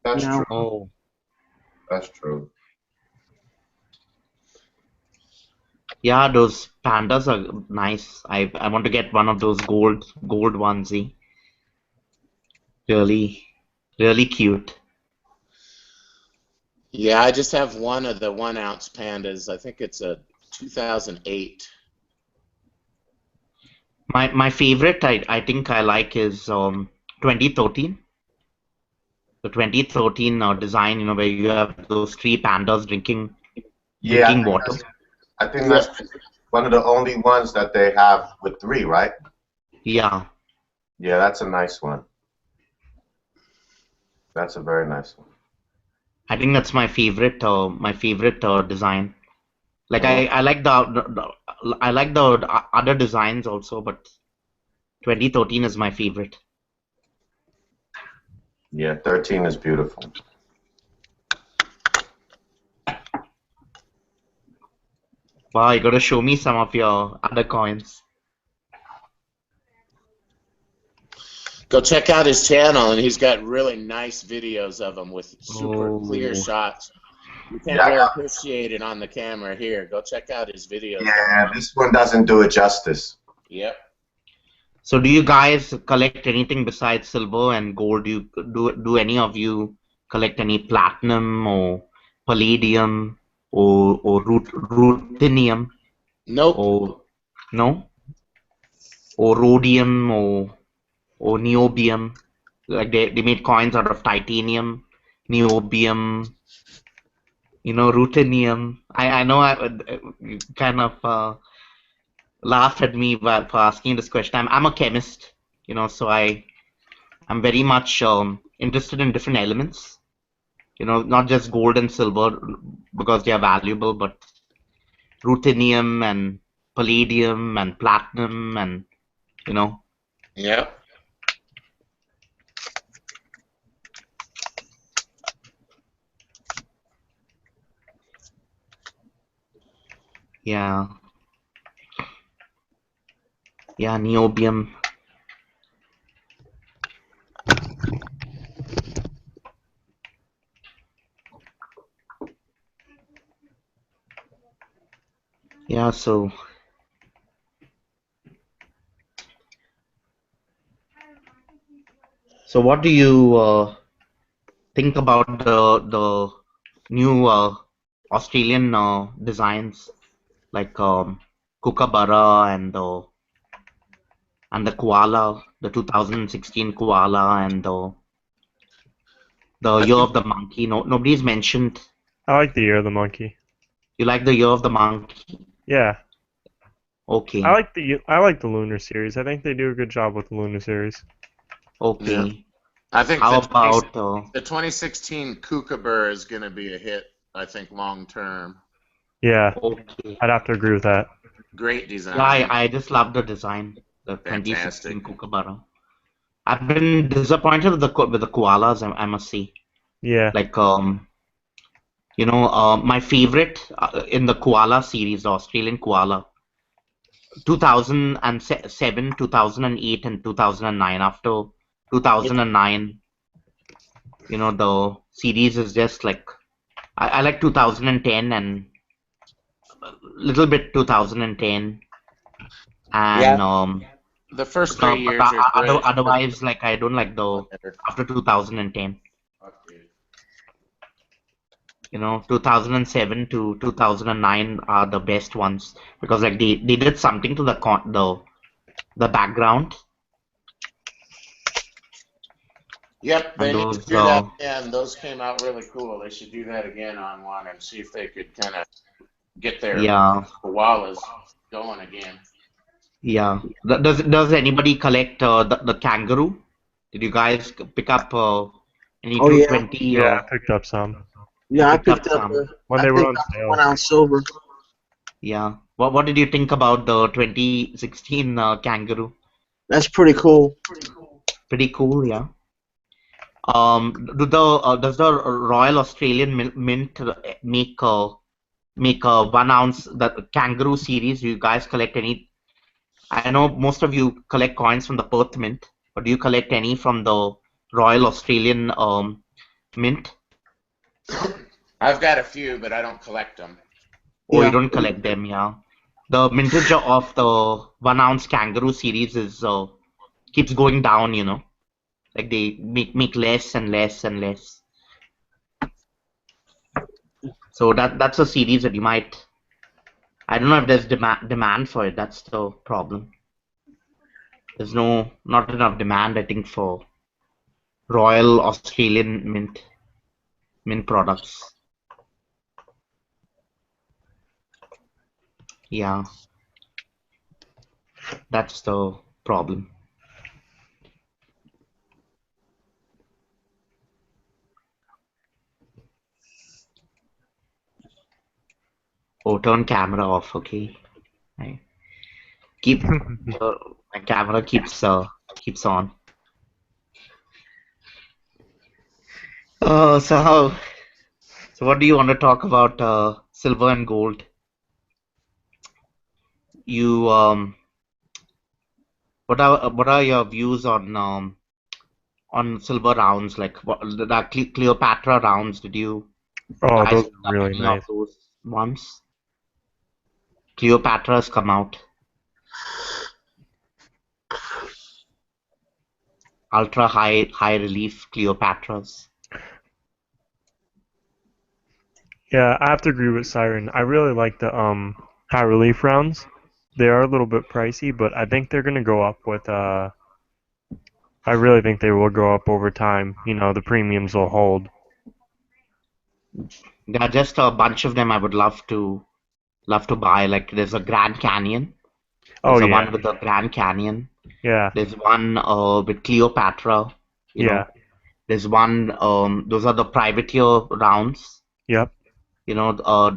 That's Yeah. true. Oh. That's true. Yeah, those pandas are nice. I want to get one of those gold onesie. Really, really cute. Yeah, I just have one of the 1 ounce pandas. I think it's a 2008. My favorite I think I like is 2013. The 2013 design, where you have those three pandas Yeah, drinking water. I think Yeah. that's one of the only ones that they have with three, right? Yeah. Yeah, that's a nice one. That's a very nice one. I think that's my favorite design. Like Oh, I like I like the other designs also, but 2013 is my favorite. Yeah, 13 is beautiful. Wow, you gotta show me some of your other coins. go check out his channel, and he's got really nice videos of them with super clear Oh, shots. You can't Yeah, really appreciate it on the camera here. Go check out his videos. yeah, this one doesn't do it justice. Yep. so do you guys collect anything besides silver and gold? Do any of you collect any platinum or palladium or ruthenium Nope. or no or rhodium or niobium? Like they made coins out of titanium, niobium, ruthenium. I know you kind of laugh at me for asking this question. I'm a chemist, so I'm very much interested in different elements. Not just gold and silver because they are valuable, but ruthenium and palladium and platinum and you know, Yep. yeah, yeah, niobium. Yeah, so what do you think about the new Australian designs like Kookaburra and the koala, the 2016 koala and the I year think of the monkey? No, nobody's mentioned. I like the Year of the Monkey. You like the year of the monkey? Yeah, Okay, I like the Lunar series. I think they do a good job with the Lunar series. yeah. okay. I think How about the 2016 Kookaburra is going to be a hit. I think long term. Yeah, okay? I'd have to agree with that. Great Yeah, design. I just love the design, the Fantastic. 2016 Kookaburra. I've been disappointed with the koalas, I must say. Yeah. Like, my favorite in the koala series, the Australian koala, 2007, 2008, and 2009. After 2009, the series is just like I like 2010 and a little bit 2010, Yeah, and the first but 3 years are good for otherwise, like I don't like the the after 2010. 2007 to 2009 are the best ones because like they did something to the background Yep, and they need to those do that again. Those came out really cool. They should do that again on one and see if they could kind of get their yeah, koalas going again. yeah. Does anybody collect the kangaroo? Did you guys pick up any Oh yeah, 220 Yeah, I picked up some you yeah. picked up some? when I they were picked on up a sale. 1 ounce silver. Yeah. What did you think about the 2016 kangaroo? That's pretty cool. Pretty cool, yeah. Does the Royal Australian Mint make a 1 ounce the kangaroo series? Do you guys collect any? I know most of you collect coins from the Perth Mint, but do you collect any from the Royal Australian Mint? I've got a few, but I don't collect them. Or you Yeah, don't collect them, yeah. The mintage of the 1 ounce kangaroo series is keeps going down, Like they make less and less and less. So that's a series that you might. I don't know if there's demand for it. That's the problem. There's not enough demand, I think, for Royal Australian mint products. Yeah, that's the problem. Oh, turn camera off. Okay, I keep my camera keeps on. So what do you want to talk about? Silver and gold. You what are your views on silver rounds? Like what the Cleopatra rounds? Did you Oh, guys those pick are up really any of nice. those ones? Cleopatra's come out. Ultra high relief Cleopatras. Yeah, I have to agree with Siren. I really like the high relief rounds. They are a little bit pricey, but I think they're gonna go up with I really think they will go up over time. The premiums will hold. There are just a bunch of them I would love to buy. Like there's a Grand Canyon. Oh There's a yeah, one with the Grand Canyon. yeah, There's one with Cleopatra. You yeah, know, there's one. Those are the privateer rounds. yep,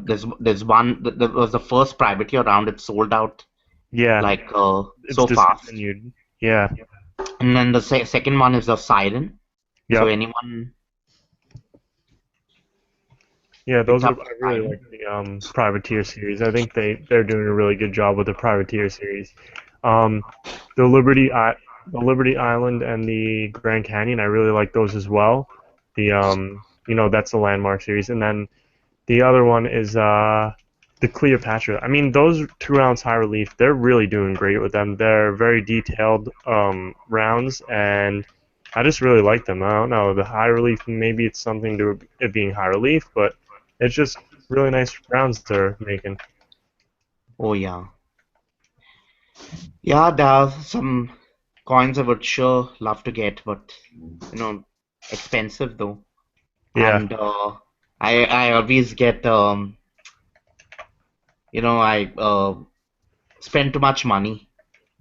There's one that was the first privateer round. It sold out yeah. like It's so fast. discontinued. Yeah, And then the second one is the Siren. So yep. anyone Yeah, picked those are. up I the really like Siren? the Privateer series. I think they're doing a really good job with the Privateer series. Um, the Liberty Island and the Grand Canyon. I really like those as well. That's the landmark series, and then the other one is the Cleopatra. I mean, those 2 ounce high relief. They're really doing great with them. They're very detailed rounds, and I just really like them. I don't know the high relief. Maybe it's something to it being high relief, but it's just really nice rounds they're making. Oh yeah, yeah. There are some coins I would sure love to get, but you know, expensive though. Yeah. And I always get I spend too much money.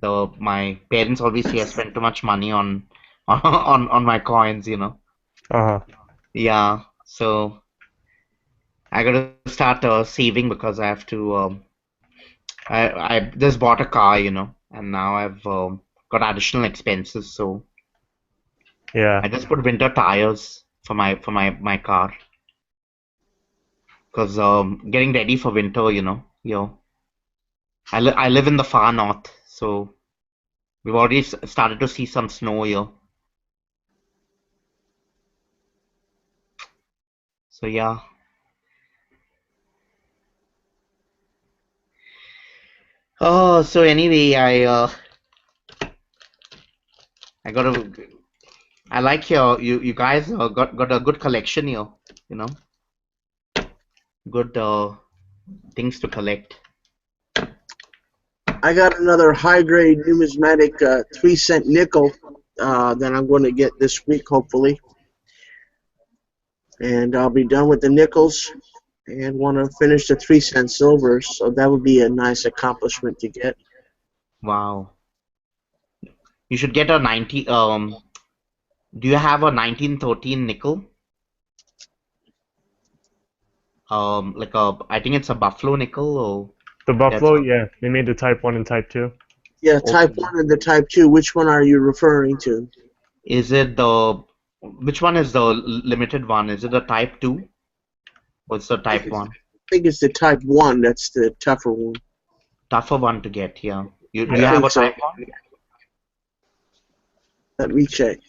My parents always say I spend too much money on on my coins. Uh huh. Yeah, so I gotta start saving because I have to. I just bought a car, and now I've got additional expenses. So Yeah. I just put winter tires for my car because getting ready for winter, I live in the far north, so we've already started to see some snow here. So yeah. Oh, so anyway, I got a I like you guys got a good collection here, you know, good things to collect. I got another high-grade numismatic 3-cent nickel that I'm going to get this week, hopefully. And I'll be done with the nickels and want to finish the 3-cent silvers. So that would be a nice accomplishment to get. Wow. You should get a 90 do you have a 1913 nickel? Like I think it's a Buffalo nickel or The that's Buffalo, yeah, they made the Type 1 and Type 2. Yeah, Type okay. 1 and the Type 2. Which one are you referring to? Is it which one is the limited one? Is it the Type 2? What's the Type 1? I think it's the Type 1 that's the tougher one. Tougher one to get, yeah. Do I you have think a so. Type 1? Let me check.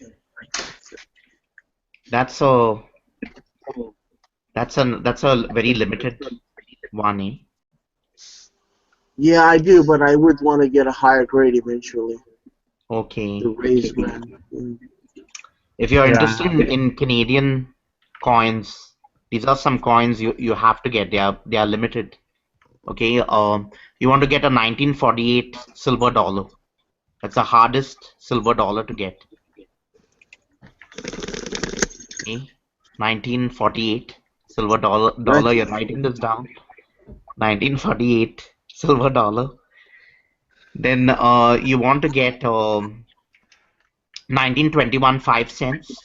That's a very limited one, eh? Yeah, I do, but I would want to get a higher grade eventually. Okay. The raised one. Mm. If you're Yeah. interested in Canadian coins, these are some coins you have to get. They are limited. Okay. You want to get a 1948 silver dollar. That's the hardest silver dollar to get. Okay. 1948 silver dollar. You're writing this down. 1948 silver dollar. Then you want to get 1921 5 cents.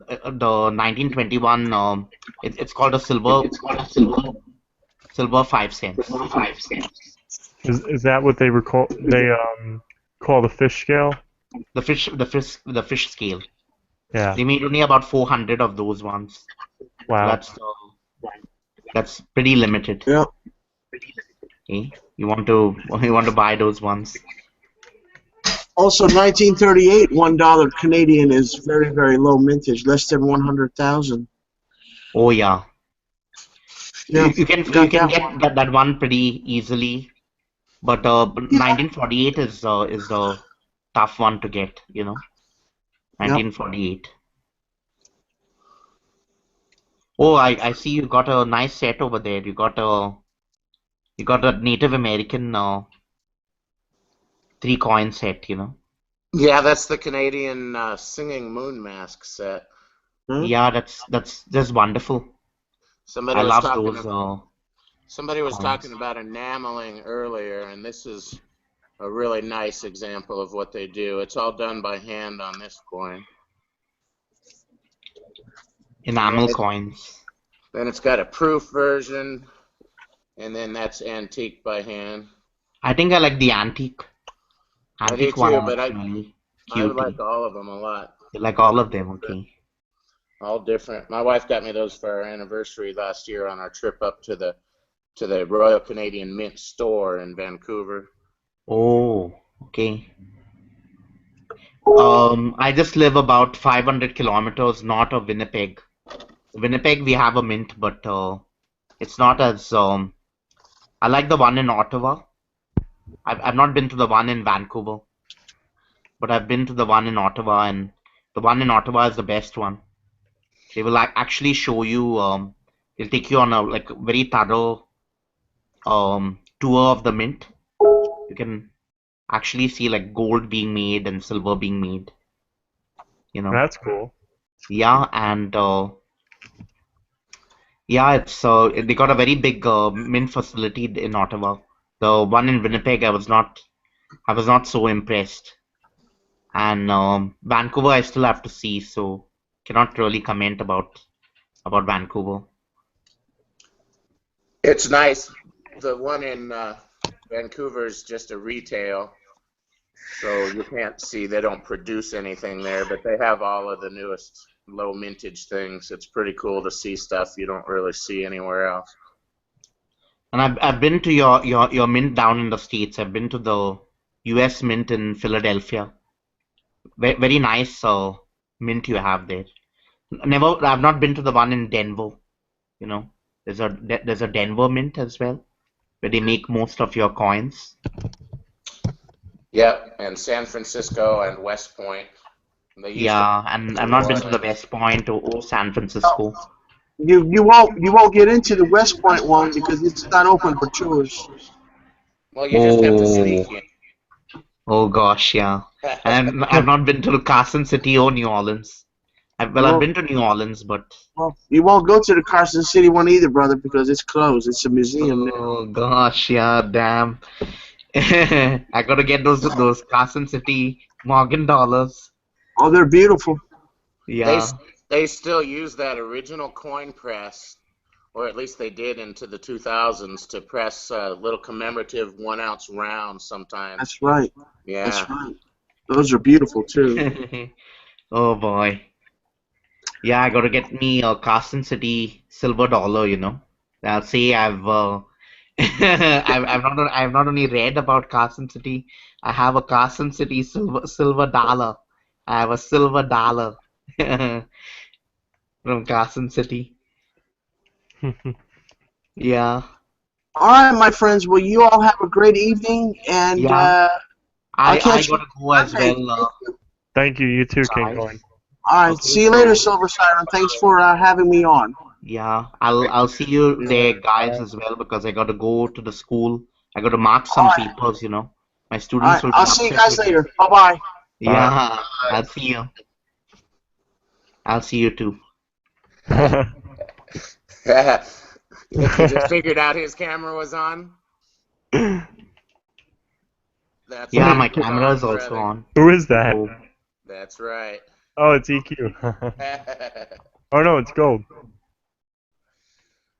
The 1921 it's called a silver 5 cents. Is that what they call the fish scale? The fish scale. Yeah. They made only about 400 of those ones. Wow. So that's pretty limited. Yeah. Okay. You want to buy those ones. Also, 1938 $1 Canadian is very, very low mintage, less than 100,000. Oh yeah. Yeah, You can get that one pretty easily, but 1948 is a tough one to get. 1948. Oh, I see you got a nice set over there. You got a Native American 3-coin set. Yeah, that's the Canadian singing moon mask set. Yeah, that's just wonderful. Somebody I was love talking. those. Somebody was coins. talking about enameling earlier, and this is a really nice example of what they do. It's all done by hand on this coin. Enamel coins. Then it's got a proof version, and then that's antique by hand. I think I like the antique. I do one too, but really I cute. like all of them a lot. You like all of them, okay. All different. My wife got me those for our anniversary last year on our trip up to the Royal Canadian Mint store in Vancouver. Oh, okay. I just live about 500 kilometers north of Winnipeg. Winnipeg, we have a mint, but it's not as. I like the one in Ottawa. I've not been to the one in Vancouver, but I've been to the one in Ottawa, and the one in Ottawa is the best one. They will actually show you. They'll take you on a very thorough tour of the mint. You can actually see gold being made and silver being made. That's cool. Yeah, and yeah, it's they got a very big mint facility in Ottawa. The one in Winnipeg, I was not so impressed. And Vancouver, I still have to see, so cannot really comment about Vancouver. It's nice. The one in Vancouver is just a retail, So you can't see, they don't produce anything there, but they have all of the newest low mintage things. It's pretty cool to see stuff you don't really see anywhere else. And I've been to your mint down in the States. I've been to the U.S. Mint in Philadelphia. Very nice mint you have there. I've not been to the one in Denver. You know, there's a Denver Mint as well, where they make most of your coins. Yep, and San Francisco and West Point. They used Yeah, and I've New not been to the Orleans. West Point or San Francisco. You won't get into the West Point one because it's not open for tours. Well, you just have to sneak in. Oh gosh, yeah. And I've not been to Carson City or New Orleans. I've been to New Orleans, but Well, you won't go to the Carson City one either, brother, because it's closed. It's a museum. oh gosh, yeah, damn. I gotta get those Carson City Morgan dollars. Oh, they're beautiful. Yeah. They still use that original coin press, or at least they did into the 2000s, to press little commemorative 1 ounce rounds sometimes. That's right. Yeah. That's right. Those are beautiful too. Oh boy. Yeah, I gotta get me a Carson City silver dollar, you know. I'll say I've not only read about Carson City, I have a Carson City silver dollar. I have a silver dollar from Carson City. Yeah. All right, my friends. Well, you all have a great evening, and Yeah. I'll I catch you gotta go as Monday. well. Thank you. You too, King Guys. Coin. All right. Okay, See you later, Silver Siren. Thanks for having me on. Yeah, I'll see you there, guys, as well, because I got to go to the school. I got to mark some papers, you know. My All students right. will be I'll see you upset guys with me. later. Bye bye. Yeah, I'll see you. I'll see you too. You just figured out his camera was on? That's Yeah, right, my it's on, camera is also brother. on. Who is that? So, That's right. Oh, it's EQ. Oh no, it's gold.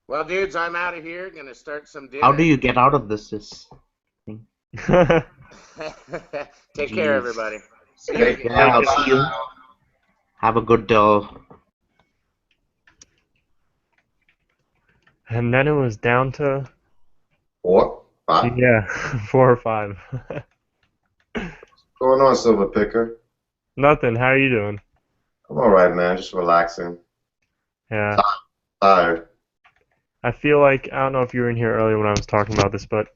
Well, dudes, I'm out of here. Gonna start some dinner. how do you get out of this thing? Take care, Jeez. everybody. See you Take again. care. Yeah, I'll see you. Have a good And then it was down to 4, 5. yeah, 4 or 5. What's going on, Silver Picker? Nothing. How are you doing? I'm all right, man. Just relaxing. Yeah. Tired. I feel like I don't know if you were in here earlier when I was talking about this, but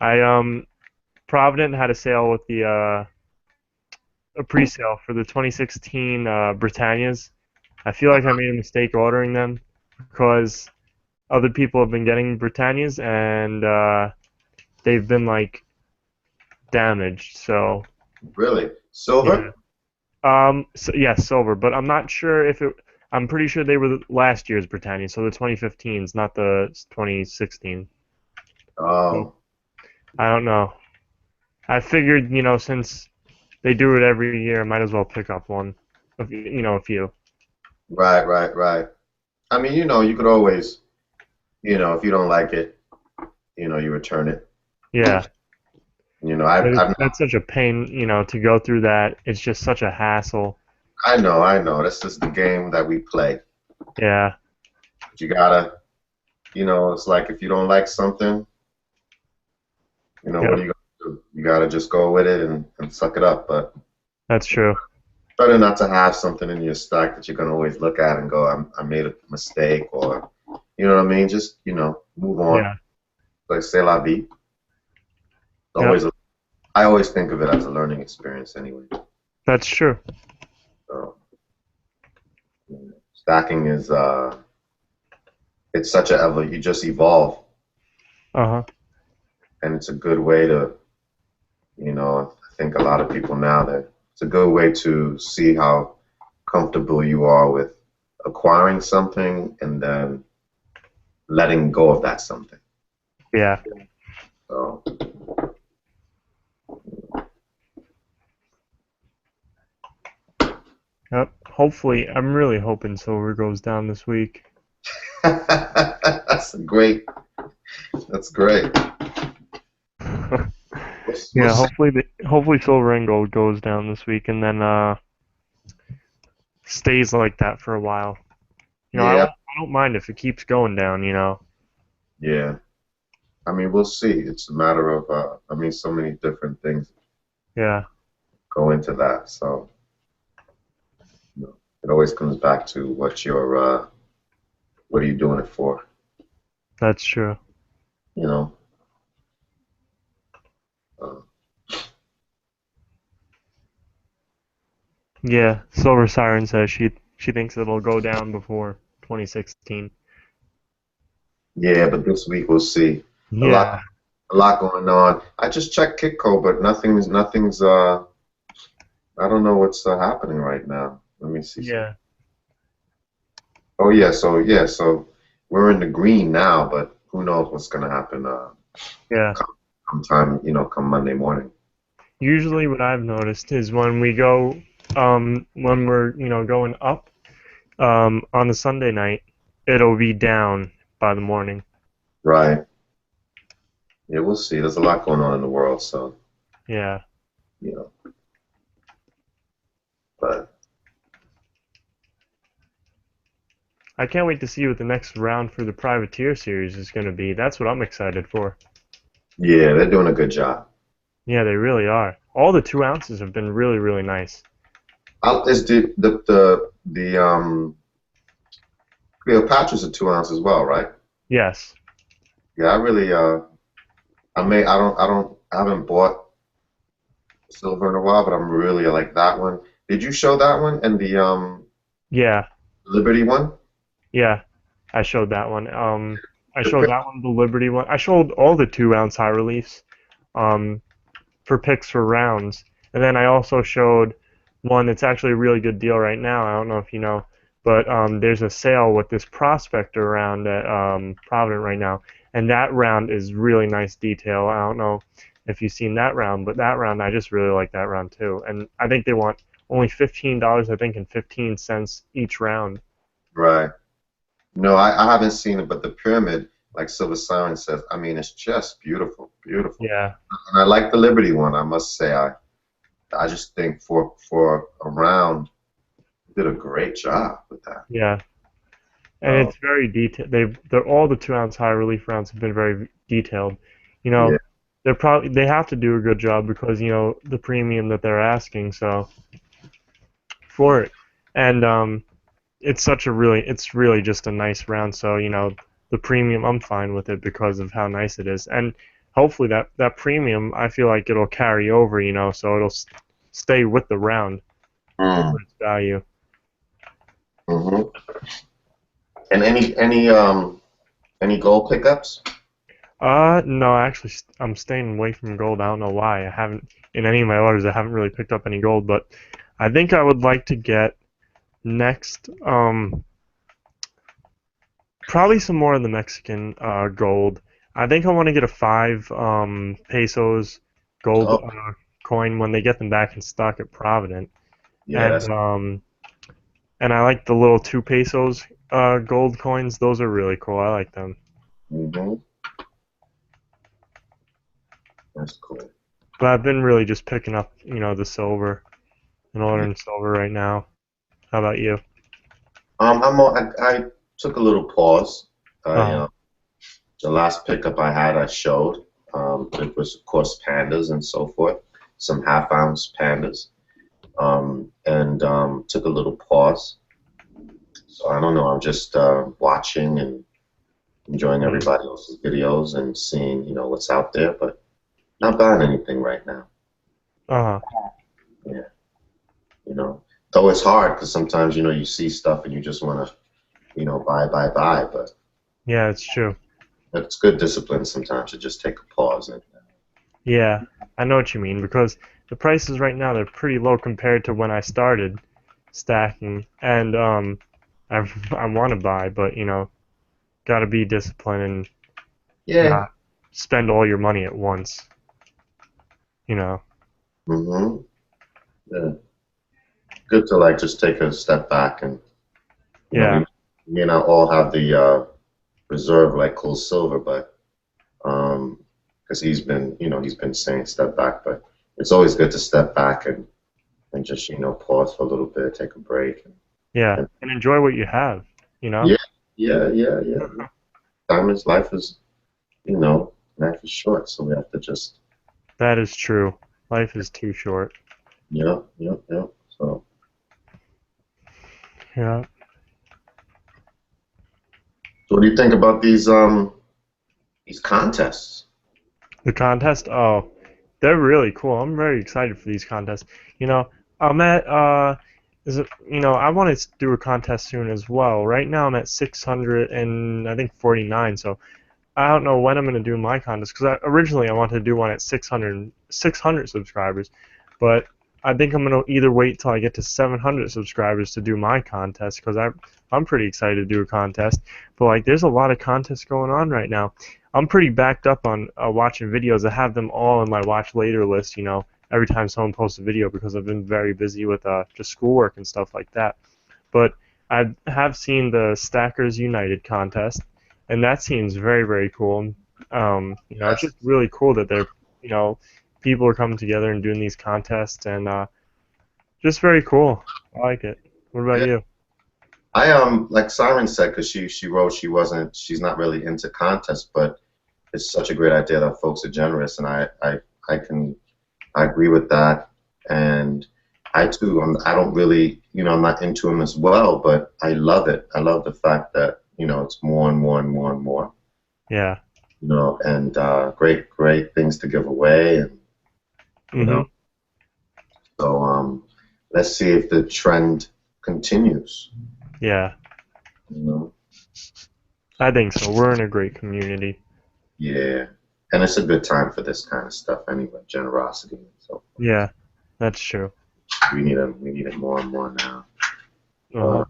I Provident had a sale with the a pre-sale for the 2016 Britannias. I feel like I made a mistake ordering them because other people have been getting Britannias and they've been like damaged. So Really? Silver? so, yeah, silver, but I'm not sure if it. I'm pretty sure they were last year's Britannia, so the 2015s, not the 2016. Oh, I don't know. I figured, since they do it every year, I might as well pick up one, a few. right. I mean, you could always, if you don't like it, you return it. Yeah. I've That's such a pain, to go through that. It's just such a hassle. I know. This is the game that we play. Yeah. You gotta, it's like if you don't like something, what are you gonna do? You gotta just go with it and suck it up. But That's true. better not to have something in your stack that you're gonna always look at and go, I made a mistake, or you know what I mean. Just move on. Yeah. Like c'est la vie. I always think of it as a learning experience anyway. That's true. So, stacking is it's such a you just evolve, Uh-huh. and it's a good way to, I think a lot of people now that it's a good way to see how comfortable you are with acquiring something and then letting go of that something. Yeah. So. Yep. Hopefully, I'm really hoping silver goes down this week. That's great. That's great. We'll Yeah, hopefully silver and gold goes down this week and then stays like that for a while. You know, Yeah, I don't mind if it keeps going down. You know. yeah. I mean, we'll see. It's a matter of, I mean, so many different things Yeah, go into that. So, you know, it always comes back to what are you doing it for? that's true. You know. Uh, Yeah, Silver Siren says she thinks it'll go down before 2016. yeah, but this week we'll see. A lot, Yeah, a lot going on. I just checked Kitco, but nothing's. I don't know what's happening right now. Let me see something. yeah, Oh so we're in the green now, but who knows what's gonna happen yeah. come time, come Monday morning. Usually, what I've noticed is when we go, when we're going up, on the Sunday night, it'll be down by the morning. Right. Yeah, we'll see. There's a lot going on in the world, so Yeah, you know. But I can't wait to see what the next round for the Privateer series is going to be. That's what I'm excited for. yeah, they're doing a good job. Yeah, they really are. All the 2 ounces have been really, really nice. Is the Cleopatra's a 2 ounce as well, right? Yes. Yeah, I really I haven't bought silver in a while, but I'm really like that one. Did you show that one and the Yeah. Liberty one? Yeah. I showed that one. I showed that one, the Liberty one. I showed all the 2 ounce high reliefs, um, for picks for rounds, and then I also showed one that's actually a really good deal right now. I don't know if you know, but there's a sale with this prospector round at Provident right now, and that round is really nice detail. I don't know if you've seen that round, but that round I just really like that round too, and I think they want only $15, I think, and 15 cents each round. Right. No, I haven't seen it, but the pyramid, like Silver Siren says, I mean, it's just beautiful, beautiful. Yeah, And I like the Liberty one. I must say, I just think for a round, did a great job with that. yeah. And So it's very detailed. They're all the 2 ounce high relief rounds have been very detailed. You yeah, know, they have to do a good job because the premium that they're asking for it, and it's really just a nice round. So the premium, I'm fine with it because of how nice it is, and hopefully that premium, I feel like it'll carry over. So it'll stay with the round mm, for its value. hmm. And any gold pickups? No, actually, I'm staying away from gold. I don't know why. I haven't, in any of my orders, I haven't really picked up any gold, but I think I would like to get next, probably some more of the Mexican gold. I think I want to get a 5 pesos gold Oh, coin when they get them back in stock at Provident, yeah, and I like the little 2 pesos gold coins. Those are really cool. I like them. hmm, that's cool. But I've been really just picking up, the silver and Yeah. ordering silver right now. How about you? I took a little pause. Uh, The last pickup I had, I showed. It was, of course, pandas and so forth, some half-ounce pandas, and took a little pause. So I don't know. I'm just watching and enjoying everybody else's videos and seeing, what's out there, but not buying anything right now. uh, Yeah, though it's hard because sometimes, you see stuff and you just want to, buy, but yeah, it's true. it's good discipline sometimes to just take a pause and. Yeah, I know what you mean because the prices right now they're pretty low compared to when I started stacking, and I want to buy, but gotta be disciplined and Yeah. not spend all your money at once. You know. Mm-hmm. Yeah. Good to like just take a step back and Yeah. we may not all have the reserve like cool silver, but because he's been saying step back, but it's always good to step back and just, pause for a little bit, take a break. Yeah, and enjoy what you have, you know? Yeah, yeah. Life is, life is short, so we have to just, That is true. Life is too short. yeah. So, Yeah. so what do you think about these contests? The contest? Oh, they're really cool. I'm very excited for these contests. You know, I'm at I want to do a contest soon as well. Right now I'm at 600 and I think 49, so I don't know when I'm going to do my contest because originally I wanted to do one at 600 subscribers, but I think I'm going to either wait till I get to 700 subscribers to do my contest because I'm pretty excited to do a contest. But like, there's a lot of contests going on right now. I'm pretty backed up on watching videos. I have them all in my watch later list. Every time someone posts a video because I've been very busy with just schoolwork and stuff like that. But I have seen the Stackers United contest, and that seems very, very cool. It's just really cool that people are coming together and doing these contests, and just very cool. I like it. What about Yeah. you? I like Siren said, because she wrote she's not really into contests, but it's such a great idea that folks are generous, and I agree with that, and I too I don't really I'm not into them as well, but I love it. I love the fact that it's more and more and more and more, Yeah. and great things to give away, and Mhm. so let's see if the trend continues. Yeah. You know? I think so. We're in a great community. Yeah, and it's a good time for this kind of stuff anyway. Generosity, so Yeah, that's true. we need it more and more now. Uh-huh.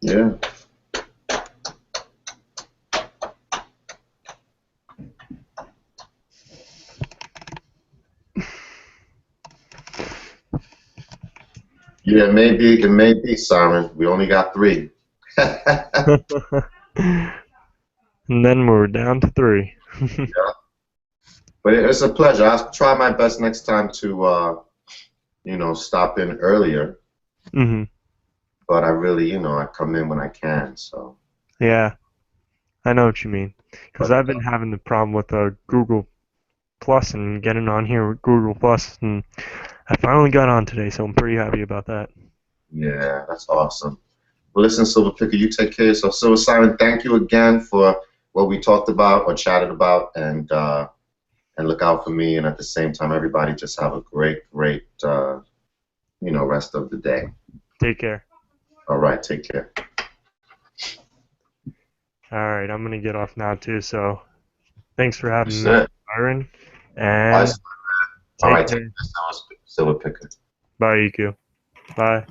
Yeah. Yeah, it may be, Simon. We only got 3. And then we're down to 3. Yeah. But it's a pleasure. I'll try my best next time to, stop in earlier. Mhm. But I really, I come in when I can. So. Yeah, I know what you mean. Because I've been having the problem with Google Plus and getting on here with Google Plus, and I finally got on today, so I'm pretty happy about that. Yeah, that's awesome. Well, listen, Silver Picker, you take care of yourself. Silver Simon, thank you again for what we talked about or chatted about, and look out for me. And at the same time, everybody just have a great, rest of the day. Take care. All right, take care. Alright, I'm gonna get off now too, so thanks for having me, That's it. Byron. And All right, take take care. care, Silver Picker. Bye, EQ. Bye.